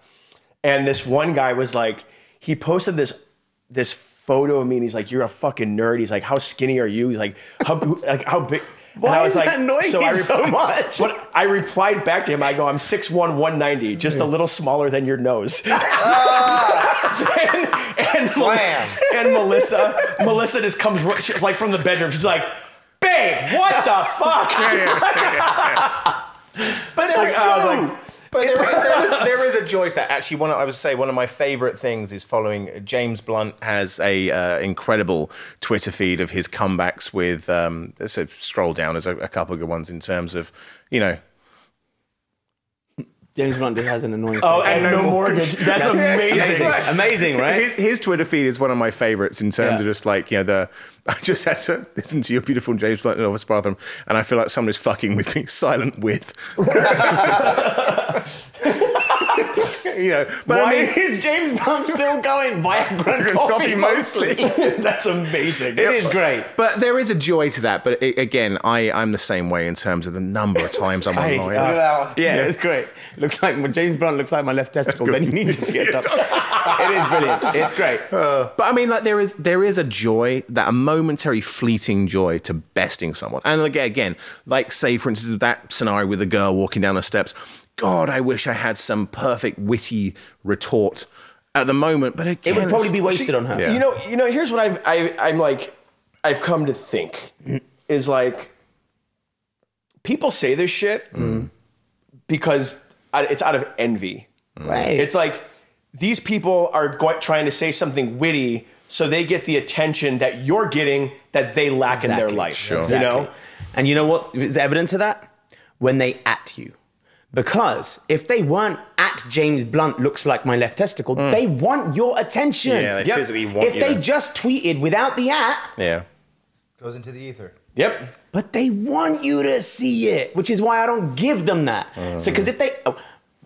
And this one guy was like, he posted this photo of me and he's like, you're a fucking nerd. He's like, how skinny are you? He's like, how big? Why is that annoying you so much? But I replied back to him. I go, I'm 6'1", 190, just a little smaller than your nose. and Melissa just comes like from the bedroom. She's like, babe, what the fuck? But it's I was like, But there is a joy to that. Actually, I would say one of my favorite things is following James Blunt has a incredible Twitter feed of his comebacks with. So scroll down. There's a couple of good ones in terms of, you know. James Blunt just has an annoying. oh, and no mortgage. That's amazing. Amazing, right? His Twitter feed is one of my favorites in terms of just like, you know, I just had to listen to your beautiful James Blunt in the office bathroom, and I feel like someone is fucking with me, silent with. You know, but Why I mean, is James Blunt still going? Viagra and coffee mostly. That's amazing. It is great. But there is a joy to that. But again, I'm the same way in terms of the number of times I'm online. Yeah, it's great. Looks like James Blunt looks like my left testicle. Then you need to see a doctor. It is brilliant. It's great. But I mean, like there is a joy, that a momentary fleeting joy to besting someone. And again, like say for instance that scenario with the girl walking down the steps. God, I wish I had some perfect witty retort. at the moment, but again, it would probably be wasted on her. Yeah. You know. Here's what I've come to think is like, people say this shit because it's out of envy. Right. It's like these people are trying to say something witty so they get the attention that you're getting that they lack in their life. Sure. You know? And you know what is evidence of that? When they at you. Because if they weren't at James Blunt looks like my left testicle, they want your attention. Yeah, they physically want if you they to- just tweeted without the at, Yeah. Goes into the ether. Yep. but they want you to see it, which is why I don't give them that. So, because if they,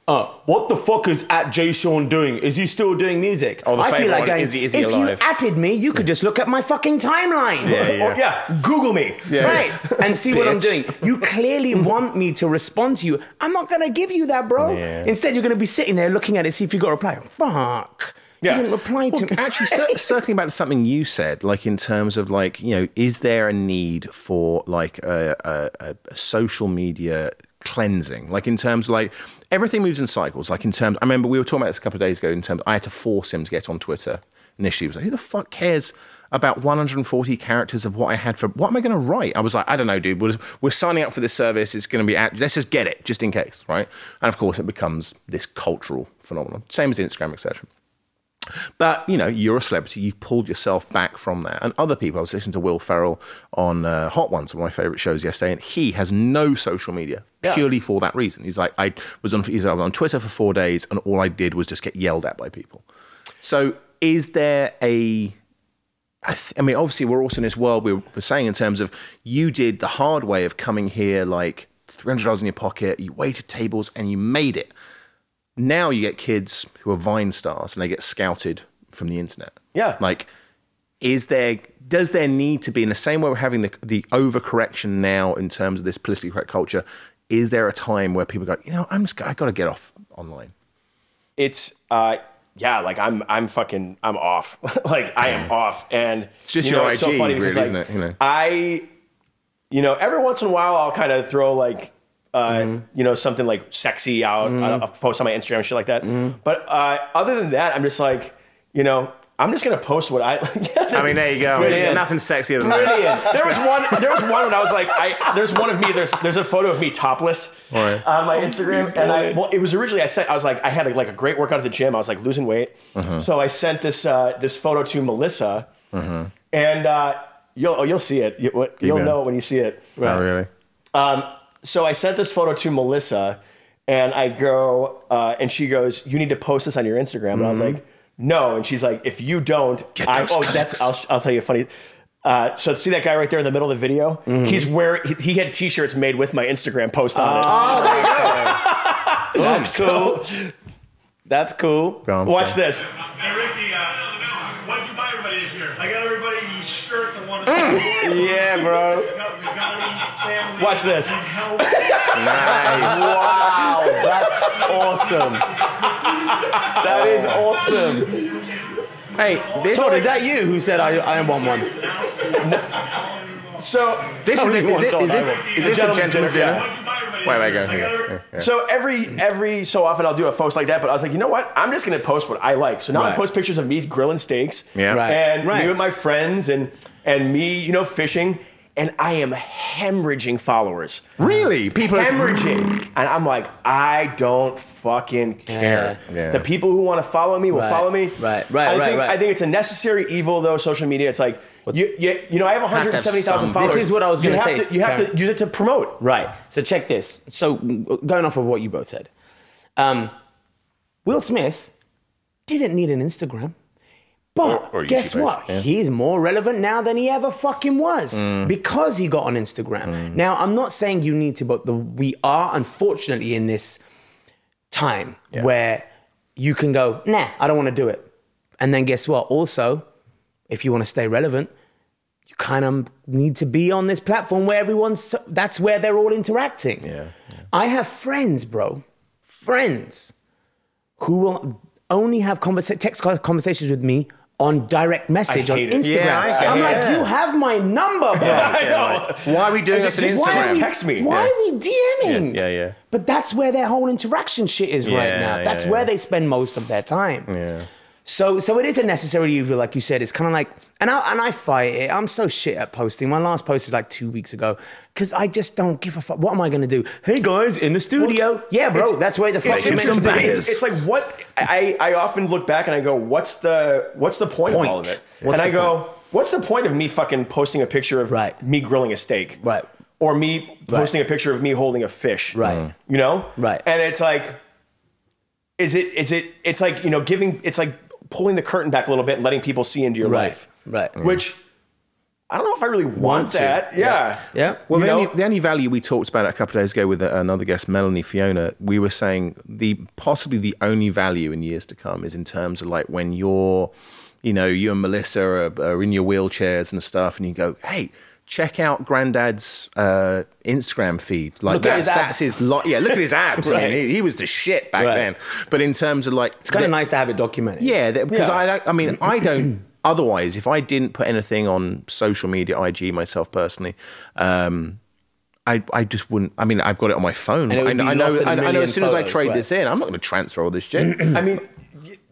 what the fuck is at JaySean doing? Is he still doing music? Oh, the I feel favourite like one, going, is he if alive? you atted me, you could just look at my fucking timeline. Yeah. Google me. Yeah. Right, and see what I'm Bitch. doing. You clearly want me to respond to you. I'm not gonna give you that, bro. Yeah. Instead, you're gonna be sitting there looking at it, see if you got a reply. Fuck. Yeah. You didn't reply to me. Actually, circling back to something you said, like in terms of like, you know, is there a need for like a social media cleansing? Like in terms of like everything moves in cycles. Like in terms, I remember we were talking about this a couple of days ago. In terms, I had to force him to get on Twitter initially. He was like, who the fuck cares about 140 characters of what I had for? What am I going to write? I was like, I don't know, dude. We're signing up for this service. It's going to be let's just get it, just in case, right? And of course, it becomes this cultural phenomenon. Same as Instagram, etc. But, you know, you're a celebrity. You've pulled yourself back from that. And other people, I was listening to Will Ferrell on Hot Ones, one of my favorite shows yesterday, and he has no social media purely for that reason. He's like, I was on Twitter for 4 days, and all I did was just get yelled at by people. So is there I mean, obviously, we're also in this world we were saying in terms of you did the hard way of coming here, like $300 in your pocket, you waited tables, and you made it. Now you get kids who are Vine stars and they get scouted from the internet. Yeah. Like, does there need to be, in the same way we're having the overcorrection now in terms of this politically correct culture, is there a time where people go, you know, I got to get off online? It's, like I'm off. Like I am off. And It's just you know, your it's IG, so funny really, because, like, isn't it? You know, every once in a while I'll kind of throw like, you know, something like sexy out, I'll post on my Instagram and shit like that. But other than that, I'm just like, you know, I'm just gonna post what I. I mean, there you go. Brilliant. Nothing sexier than Brilliant. that. There was one when I was like, there's one of me. There's a photo of me topless Right. on my Instagram, and it was originally I was like, I had like a great workout at the gym. I was like losing weight, so I sent this photo to Melissa, and you'll see it. You'll know it when you see it. Oh, really? So I sent this photo to Melissa, and I go, and she goes, "You need to post this on your Instagram." And I was like, "No," and she's like, "If you don't, I'll tell you a funny." So see that guy right there in the middle of the video? He's he had T-shirts made with my Instagram post on it. Oh, there you go. That's cool. That's cool. Watch this. Hey, Ricky, what did you buy everybody this year? I got everybody these shirts and one. Yeah, bro. Watch this. Nice. Wow, that's awesome. That is awesome. Hey, this So is that you who said I want one? So this is this the gentleman's gentleman's dinner, dinner? Wait, go. Here. So every so often I'll do a post like that, but I was like, you know what? I'm just gonna post what I like. So now I Right. post pictures of me grilling steaks, Yeah. Right. and Right. me with my friends, and me, you know, fishing, and I am hemorrhaging followers. Really? People are Hemorrhaging, and I'm like, I don't fucking care. Yeah. The people who want to follow me will Right. follow me. Right. I think it's a necessary evil, though. Social media, it's like you know, I have 170,000 some- followers. This is what I was gonna You say, have to, you have to use it to promote. Right. So check this. So going off of what you both said, Will Smith didn't need an Instagram. But Or guess YouTube page, what? yeah. He's more relevant now than he ever fucking was because he got on Instagram. Now, I'm not saying you need to, but we are unfortunately in this time where you can go, nah, I don't want to do it. And then guess what? Also, if you want to stay relevant, you kind of need to be on this platform where that's where they're all interacting. Yeah. I have friends, bro, who will only have text conversations with me on direct message on hate it. Instagram. Yeah, I get I'm it. like, Yeah. you have my number, bro. I know. Why are we doing this on Just Instagram? text me. Why are we DMing? Yeah. But that's where their whole interaction shit is right Yeah, now. That's yeah. where they spend most of their time. Yeah. So it is a necessary evil, like you said. It's kind of like, and I fight it. I'm so shit at posting. My last post is like 2 weeks ago because I just don't give a fuck. What am I gonna do? Hey guys, in the studio. Well, yeah, bro. That's where the fucking it's like what I often look back and I go, what's the point of all of it? What's the point of me fucking posting a picture of me grilling a steak? Right. Or me posting a picture of me holding a fish. Right. You know? Right. And it's like, it's like, you know, it's like pulling the curtain back a little bit and letting people see into your life. Right. Which I don't know if I really want that. Yeah. Well, the only value we talked about a couple of days ago with another guest, Melanie Fiona, we were saying possibly the only value in years to come is in terms of like when you're, you know, you and Melissa are in your wheelchairs and stuff, and you go, hey, check out Granddad's Instagram feed. Like that's his look at his abs. I mean, he was the shit back then. But in terms of like, it's kind of nice to have it documented. Yeah, because I don't. Otherwise, if I didn't put anything on social media, IG myself personally, I just wouldn't. I mean, I've got it on my phone. I know as soon as I trade this in, I'm not going to transfer all this shit. I mean,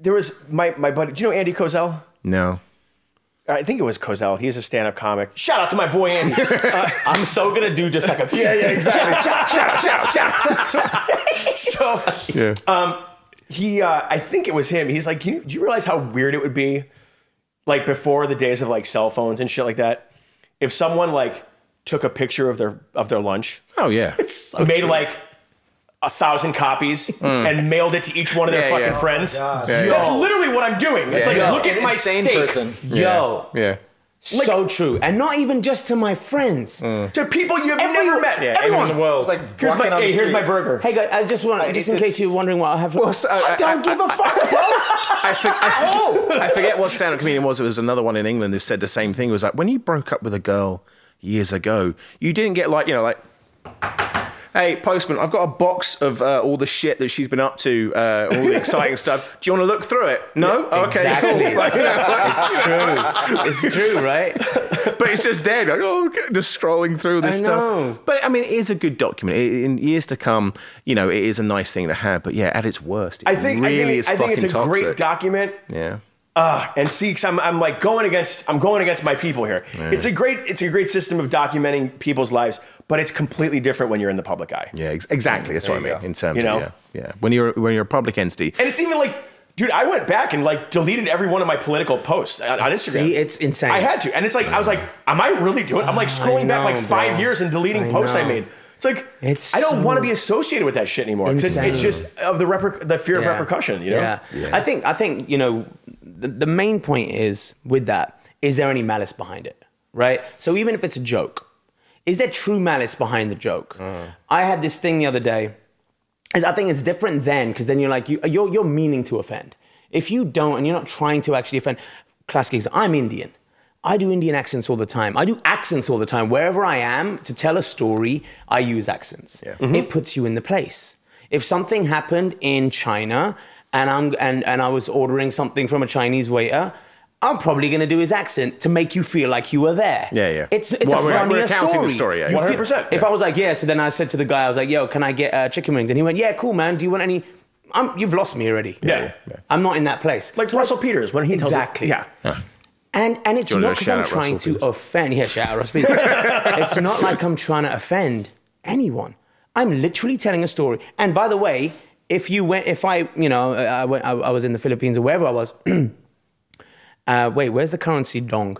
there was my buddy. Do you know Andy Kozel? No. I think it was Kozel. He's a stand-up comic. Shout out to my boy Andy. I'm so gonna do just like a exactly. shout. So he, I think it was him. He's like, do you realize how weird it would be, like before the days of like cell phones and shit like that, if someone like took a picture of their lunch? Oh yeah, made like 1,000 copies and mailed it to each one of their fucking friends. That's literally what I'm doing. It's like, look at my steak. Person. Yeah. Like, so true. And not even just to my friends. To people you've never met. Yeah, everyone in the world. It's like, here's my burger. Hey guys, I just want, just in case you're wondering what I have. I don't give a fuck, bro. I forget what stand-up comedian was. It was another one in England who said the same thing. It was like, when you broke up with a girl years ago, you didn't get like, you know, like, hey, postman, I've got a box of all the shit that she's been up to, all the exciting stuff. Do you want to look through it? No? Yeah, okay, exactly. cool. Like, it's true. It's true, right? But it's just there, like, just scrolling through this stuff. But I mean, it is a good document. In years to come, you know, it is a nice thing to have. But yeah, at its worst, I think it's a great document. Yeah. And see, cause I'm like going against my people here. Yeah. It's a great system of documenting people's lives, but it's completely different when you're in the public eye. Yeah, exactly. That's what I mean. In terms of when you're a public entity, and it's even like, dude, I went back and like deleted every one of my political posts on Instagram. See, it's insane. I had to, and it's like I was like, am I really doing? I'm like scrolling back like 5 years and deleting posts I made. It's like, I don't want to be associated with that shit anymore. Because it's just of the fear of repercussion, you know? Yeah. I think, you know, the main point is with that, is there any malice behind it, right? So even if it's a joke, is there true malice behind the joke? I had this thing the other day, I think it's different then, because then you're like, you're meaning to offend. If you don't, and you're not trying to actually offend, classic example, I'm Indian. I do Indian accents all the time. I do accents all the time. Wherever I am, to tell a story, I use accents. Yeah. It puts you in the place. If something happened in China and I was ordering something from a Chinese waiter, I'm probably going to do his accent to make you feel like you were there. Yeah. It's a funnier story. 100%. If I was like, so then I said to the guy, I was like, yo, can I get chicken wings? And he went, yeah, cool, man. Do you want any? You've lost me already. Yeah. I'm not in that place. Like Russell Peters when he tells exactly. And it's not because I'm trying to offend. Yeah, shout out Russell Peters. It's not like I'm trying to offend anyone. I'm literally telling a story. And by the way, I was in the Philippines or wherever I was. Wait, where's the currency dong?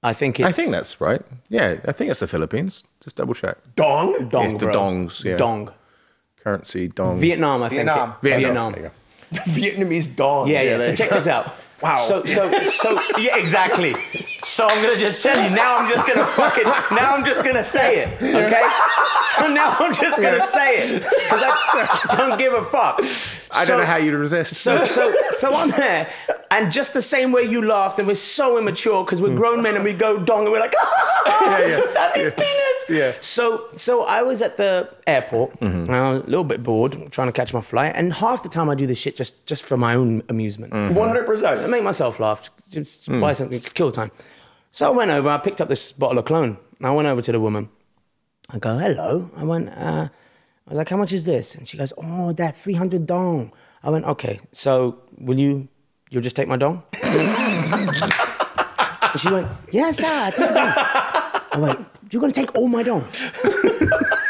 I think that's right. Yeah, I think it's the Philippines. Just double check. Dong? It's the dongs, yeah. Dong. Currency dong. Vietnam, I think. Vietnam. Vietnamese dong. Yeah. So check this out. Wow. So yeah, exactly. So I'm gonna just tell you now. I'm just gonna say it. Okay. So now I'm just gonna say it because I don't give a fuck. I don't know how you'd resist. So I'm there, and just the same way you laughed, and we're so immature because we're grown men and we go dong and we're like, that means penis. Yeah. So I was at the airport, and I was a little bit bored, trying to catch my flight, and half the time I do this shit just for my own amusement. 100%. I make myself laugh, just buy something, kill time. So I went over, I picked up this bottle of cologne, and I went over to the woman. I go, hello. I was like, how much is this? And she goes, oh, that 300 dong. I went, okay, so will you you'll just take my dong? And she went, yeah, sir, I take the dong. I went, you're going to take all my dong?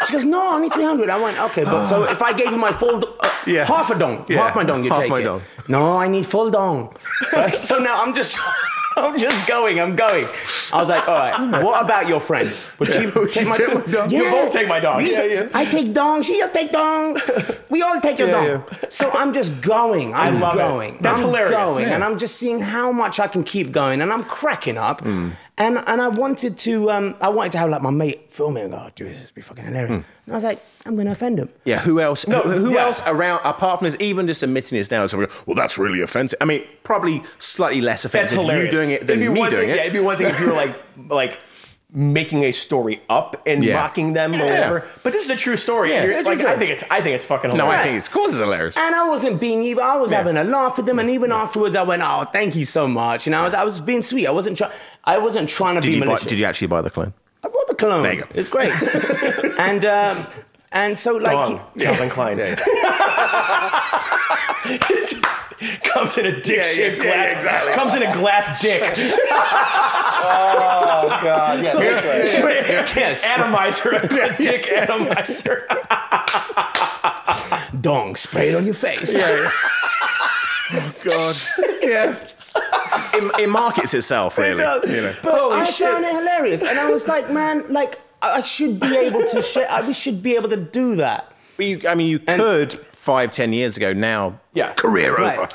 She goes, no, only 300. I went, okay, but so if I gave you my full, half a dong, half my dong, you take it. Dong. No, I need full dong. Right? So now I'm just going. I was like, all right, what about your friend? Would you take my dong? You both take my dong. I take dong, she'll take dong. We all take your dong. So I'm just going. I'm going. That's hilarious. And I'm just seeing how much I can keep going, and I'm cracking up. And I wanted to have like my mate film it and go, oh, dude, this would be fucking hilarious. And I was like, I'm gonna offend him. Yeah, who else? Who else around, apart from this, even just admitting this now, is well, that's really offensive. I mean, probably slightly less offensive you doing it than me doing it. Yeah, it'd be one thing if you were like making a story up and mocking them or whatever. But this is a true story. Yeah, like, I think it's fucking hilarious. No, I think it's, of course it's hilarious. And I wasn't being evil. I was having a laugh with them, and even afterwards, I went, "Oh, thank you so much." You know, I was being sweet. I wasn't trying to be malicious. Did you actually buy the cologne? I bought the cologne. There you go. It's great. and so like Calvin Klein. Comes in a dick-shaped glass. Exactly. Comes in a glass dick. Oh God! Yeah, that's right. Yes. Atomizer. Dick atomizer. dong sprayed on your face. Oh God! Yes, it markets itself really. It does. You know. But I found it hilarious, and I was like, man, like I should be able to share. We should be able to do that. But you could 5-10 years ago. Now, career over.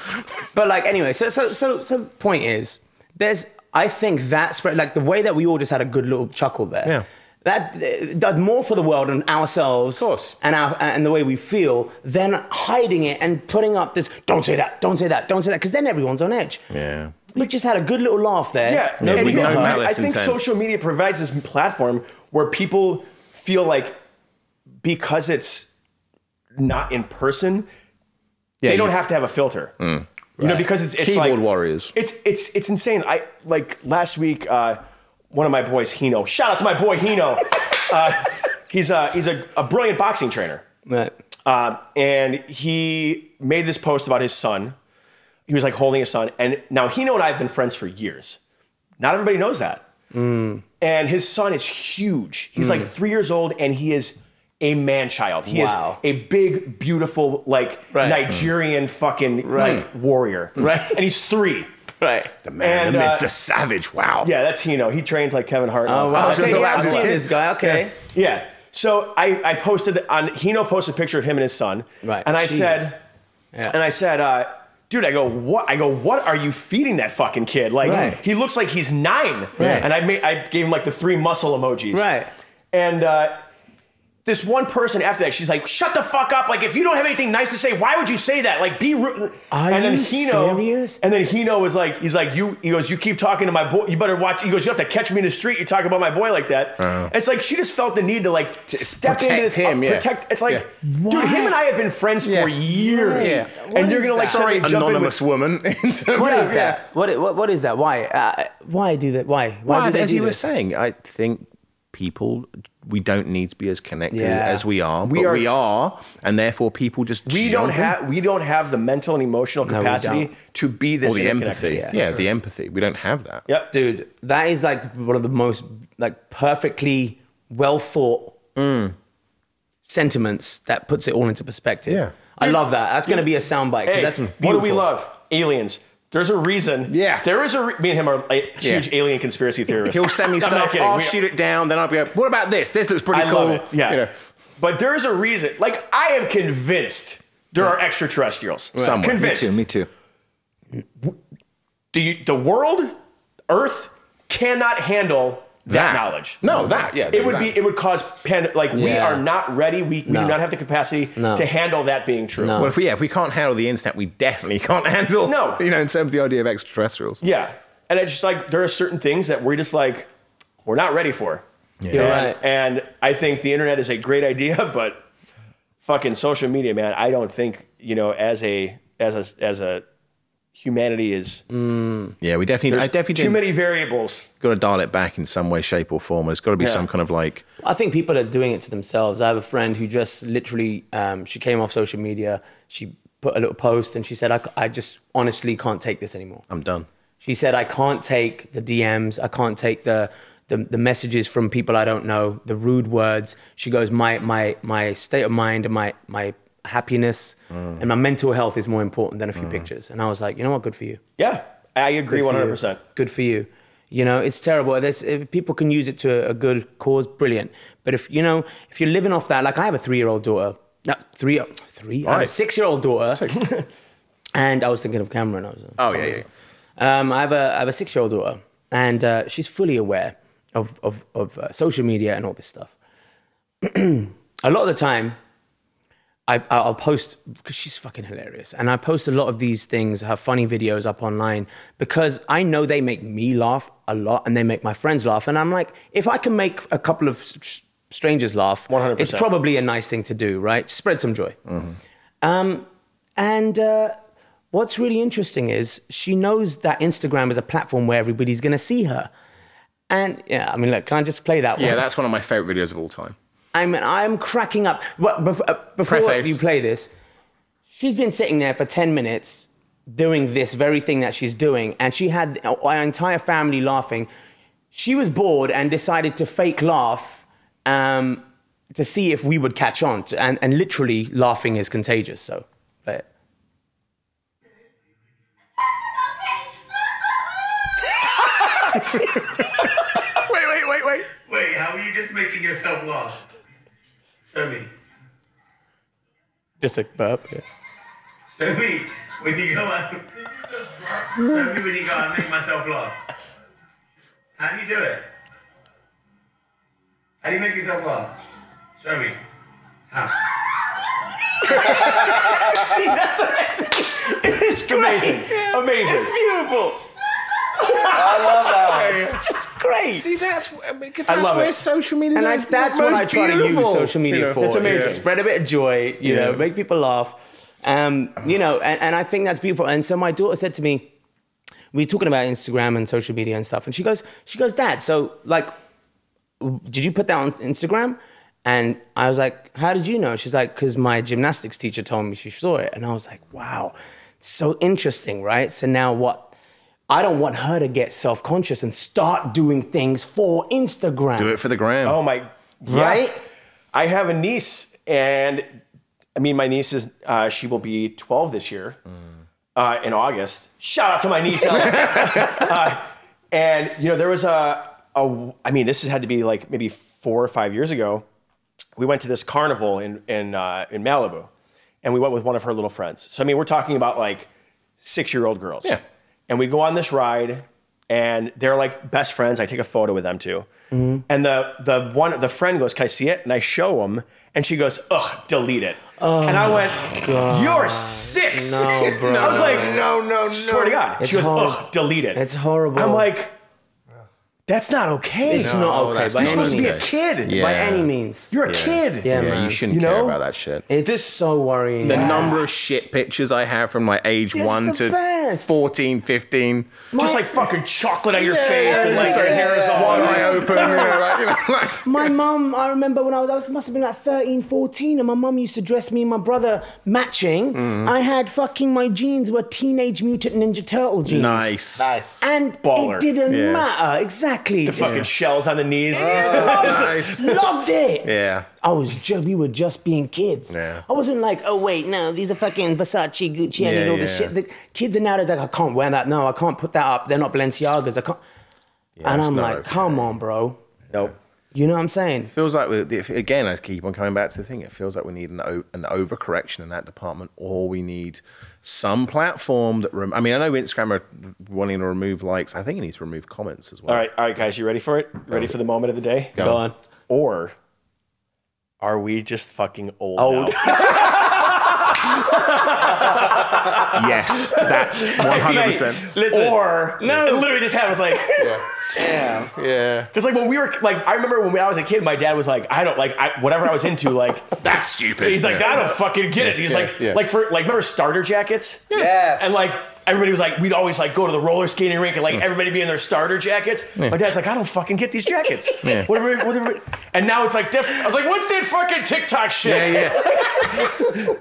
But like anyway, so the point is, I think that spread, like the way that we all just had a good little chuckle there. Yeah. That does more for the world and ourselves, of course, and the way we feel than hiding it and putting up this. Don't say that. Don't say that. Don't say that. Because then everyone's on edge. Yeah. We just had a good little laugh there. Yeah. Nobody got hurt. I think social media provides this platform where people feel like because it's not in person, they don't have to have a filter. You know, because it's keyboard like, warriors. It's insane. I like last week. One of my boys, Hino. Shout out to my boy Hino. He's a brilliant boxing trainer. Right. And he made this post about his son. He was like holding his son. And now Hino and I have been friends for years. Not everybody knows that. And his son is huge. He's like 3 years old, and he is a man-child. He is a big, beautiful, like Nigerian fucking like warrior. Right. And he's 3. Right. The man, the myth, the savage. Wow. Yeah, that's Hino. He trains like Kevin Hart. Oh, wow. Okay, I've seen this guy. Okay. Yeah. So I posted Hino posted a picture of him and his son. Right. And I said, dude, I go, what are you feeding that fucking kid? Like, he looks like he's 9. Right. And I gave him like the 3 muscle emojis. Right. And this one person after that, she's like, shut the fuck up. Like, if you don't have anything nice to say, why would you say that? Like, be rude. And then Hino, serious? And then Hino was like, he goes, you keep talking to my boy, you better watch. He goes, you have to catch me in the street. You talk about my boy like that. It's like, she just felt the need to like step into this, protect. It's like, dude, him and I have been friends for years. Yeah. And you're going to like, sorry, anonymous woman. What is that? What is that? Why do that? Why do they as do you were this? saying, I think people, we don't need to be as connected as we are, but we are, and therefore people just we don't have the mental and emotional capacity to be this. Or the empathy, the empathy. We don't have that. Yep, dude, that is like one of the most like perfectly well thought sentiments that puts it all into perspective. Yeah, I love that. That's going to be a soundbite. Hey, that's beautiful. What do we love? Aliens. There's a reason. Yeah. There is me and him are huge alien conspiracy theorists. He'll send me stuff. I'll shoot it down. Then I'll be like, what about this? This looks pretty cool. Love it. Yeah. You know. But there is a reason. Like, I am convinced there are extraterrestrials. Right. Somewhere. Convinced. Me too. The world, Earth, cannot handle that knowledge. No, it would cause we are not ready. We do not have the capacity to handle that being true. Well, if we can't handle the internet, we definitely can't handle in terms of the idea of extraterrestrials. Yeah. And it's just like there are certain things that we're just like we're not ready for. Yeah. And I think the internet is a great idea, but fucking social media, man, I don't think, as a humanity is. Yeah, we definitely too many variables. Got to dial it back in some way, shape, or form. There's got to be some kind of like. I think people are doing it to themselves. I have a friend who just literally, she came off social media. She put a little post, and she said, I just honestly can't take this anymore. I'm done. She said, I can't take the DMs. I can't take the messages from people I don't know, the rude words. She goes, my state of mind and my happiness and my mental health is more important than a few pictures. And I was like, you know what? Good for you. Yeah, I agree 100%. Good for you. You know, it's terrible. If people can use it to a good cause, brilliant. But if you're living off that, like I have a 3-year-old daughter. No, three. I have a 6-year-old daughter. And I was thinking of Cameron. I have a 6-year-old daughter, and she's fully aware of social media and all this stuff. A lot of the time, I'll post, because she's fucking hilarious, and I post a lot of these things, her funny videos up online, because I know they make me laugh a lot, and they make my friends laugh, and I'm like, if I can make a couple of strangers laugh, 100%. It's probably a nice thing to do, right? Spread some joy. What's really interesting is she knows that Instagram is a platform where everybody's going to see her. And yeah, I mean, look, can I just play that one? Yeah, that's one of my favorite videos of all time. I mean, I'm cracking up. Before you play this, she's been sitting there for 10 minutes doing this very thing that she's doing, and she had our entire family laughing. She was bored and decided to fake laugh to see if we would catch on. And literally, laughing is contagious, so play it. Wait. Wait, how are you just making yourself laugh? Show me. Just a burp, yeah. Show me when you go out. Show me when you go out and make myself laugh. How do you do it? How do you make yourself laugh? Show me. How? See, that's what I mean. It's amazing. Amazing. It's beautiful. I love that one. It's just great. See, that's love where it. social media And is. that's what I try to use social media for. It's amazing. Is to spread a bit of joy, you know, make people laugh. You know, and I think that's beautiful. And so my daughter said to me, we were talking about Instagram and social media and stuff, and she goes, Dad, so like, did you put that on Instagram? And I was like, how did you know? She's like, because my gymnastics teacher told me she saw it. And I was like, wow, it's so interesting, right? So now what? I don't want her to get self-conscious and start doing things for Instagram. Do it for the gram. Oh my, right? Yeah. I have a niece, and I mean, my niece is, she will be 12 this year in August. Shout out to my niece. And, you know, there was I mean, this had to be like maybe 4 or 5 years ago. We went to this carnival in Malibu, and we went with one of her little friends. So, I mean, we're talking about like 6-year-old girls. Yeah. And we go on this ride, and they're like best friends. I take a photo with them too. And the friend goes, "Can I see it?" And I show them, and she goes, "Ugh, delete it." And I went, "You're 6." No, bro. I was like, no. Swear to God. It's She goes, horrible. "Ugh, delete it." It's horrible. I'm like, that's not okay. It's not okay that's by You're any supposed to be a means. kid. Yeah. By any means. You're a kid. Yeah, Yeah, man. you shouldn't You care know? about that shit. It's so worrying. The number of shit pictures I have from like age It's 1 the to best. 14, 15. Just like fucking chocolate on your face and like your hair is all one eye open. Like, My mum, I remember when I must have been like 13, 14, and my mum used to dress me and my brother matching. I had fucking, my jeans were Teenage Mutant Ninja Turtle jeans. Nice. And Baller. it didn't Yeah. matter, exactly. the fucking shells on the knees. Nice. Loved it. Yeah. We were just being kids. Yeah. I wasn't like, oh wait, no, these are fucking Versace, Gucci, I need all this Yeah. shit. The kids are nowadays like, I can't wear that. No, I can't put that up. They're not Balenciagas. I can't. And it's I'm not like, okay. come on, bro. Nope. You know what I'm saying? Feels like, again, I keep on coming back to the thing. It feels like we need an overcorrection in that department, or we need some platform that. I mean, I know Instagram are wanting to remove likes. I think it needs to remove comments as well. All right, guys, you ready for it? Ready for the moment of the day? Go on. Or are we just fucking old now? Yes, that's 100%. Listen, or no, it literally just happened. I was like, damn. Yeah. Because like when we were like, I remember when I was a kid, my dad was like, I don't like whatever I was into, like That's stupid. he's like, I don't fucking get it. He's like, yeah. like remember starter jackets? Yes. And like everybody was like, we'd always like go to the roller skating rink and like everybody be in their starter jackets. My dad's like, I don't fucking get these jackets. Whatever. And now it's like different. I was like, what's that fucking TikTok shit?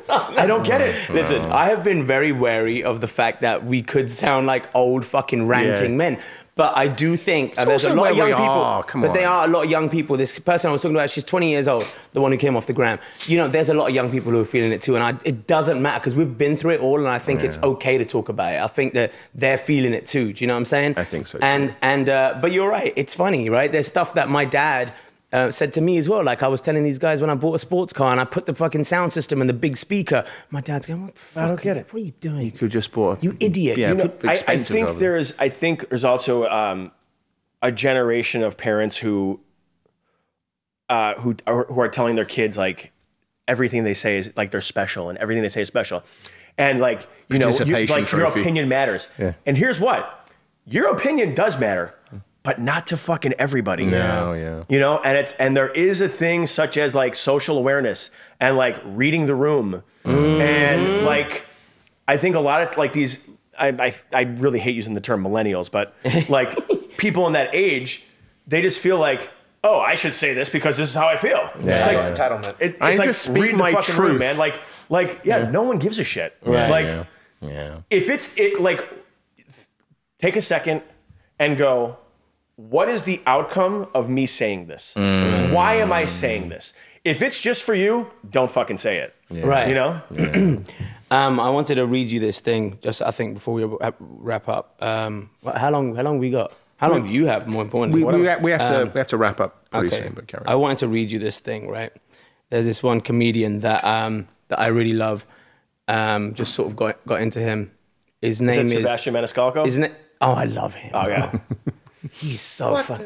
I don't get it. Listen, I have been very wary of the fact that we could sound like old fucking ranting men. But I do think there's a lot of young people. But there are a lot of young people. This person I was talking about, she's 20 years old, the one who came off the gram. You know, there's a lot of young people who are feeling it too. And it doesn't matter because we've been through it all. And I think it's okay to talk about it. I think that they're feeling it too. Do you know what I'm saying? I think so too. But you're right. It's funny, right? There's stuff that my dad said to me as well. Like I was telling these guys when I bought a sports car and I put the fucking sound system and the big speaker. My dad's going, "What the fuck? I don't get it. What are you doing? You could just bought. You idiot." Yeah, you know, I think there's also a generation of parents who are telling their kids like everything they say is like they're special and everything they say is special, and like your opinion matters. Yeah. And here's what, your opinion does matter, but not to fucking everybody. No, yeah. You know, and there is a thing such as like social awareness and like reading the room, and like I think a lot of like these. I really hate using the term millennials, but like people in that age, they just feel like, oh, I should say this because this is how I feel. Yeah, it's like entitlement. It's like just speak read the my fucking truth, room, man. Like, no one gives a shit. Right. Like, if it's like, take a second and go, what is the outcome of me saying this? Why am I saying this? If it's just for you, don't fucking say it. Yeah. Right. You know? Yeah. I wanted to read you this thing, just I think before we wrap up. How long we got? How long do you have, more importantly? We have to wrap up pretty soon, but carry on. I wanted to read you this thing, right? There's this one comedian that I really love. Just sort of got into him. His name is Sebastian Maniscalco? Isn't it? Oh, I love him. Oh, yeah. He's so fun.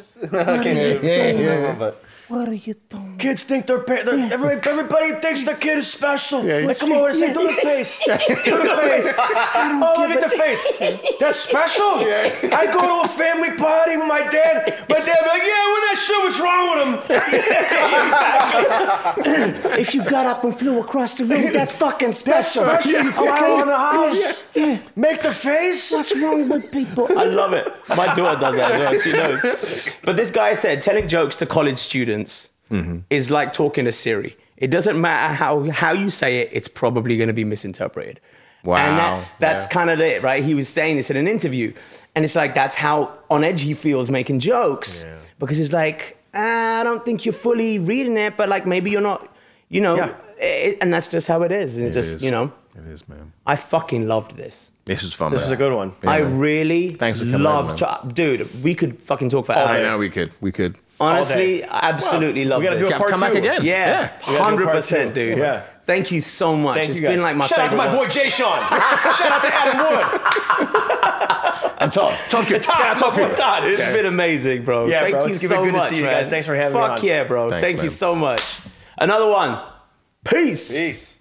What are you doing? Kids think everybody thinks their kid is special. Like, come over and say, do the face. Do the face. Oh, look at the face. That's special? I go to a family party with my dad. My dad be like, yeah, what that shit, what's wrong with him? If you got up and flew across the room, that's fucking special. That's special. You fly around the house. Make the face. What's wrong with people? I love it. My daughter does that as well. She knows. But this guy said, telling jokes to college students is like talking to Siri. It doesn't matter how you say it, it's probably going to be misinterpreted. Wow. And that's kind of it, right? He was saying this in an interview. And it's like, that's how on edge he feels making jokes. Yeah. Because it's like, I don't think you're fully reading it, but like maybe you're not, you know. And that's just how it is. It just, you know. It is, man. I fucking loved this. This was fun. This was a good one. Yeah, I really Thanks for coming loved, dude, we could fucking talk for hours. I know we could. Honestly, I absolutely love this. We got to do a part Come two. back again. Yeah, 100%, dude. Yeah. Thank you so much. It's been like my Shout favorite out to my boy Jay Sean. Shout out to Adam Wood. And Todd. Shout out to Todd. It's been amazing, bro. Yeah, Thank bro. you It's so good much, to see you man. guys. Thanks for having me on. Fuck yeah, bro. Thanks, Thank you man. so much. Another one. Peace. Peace.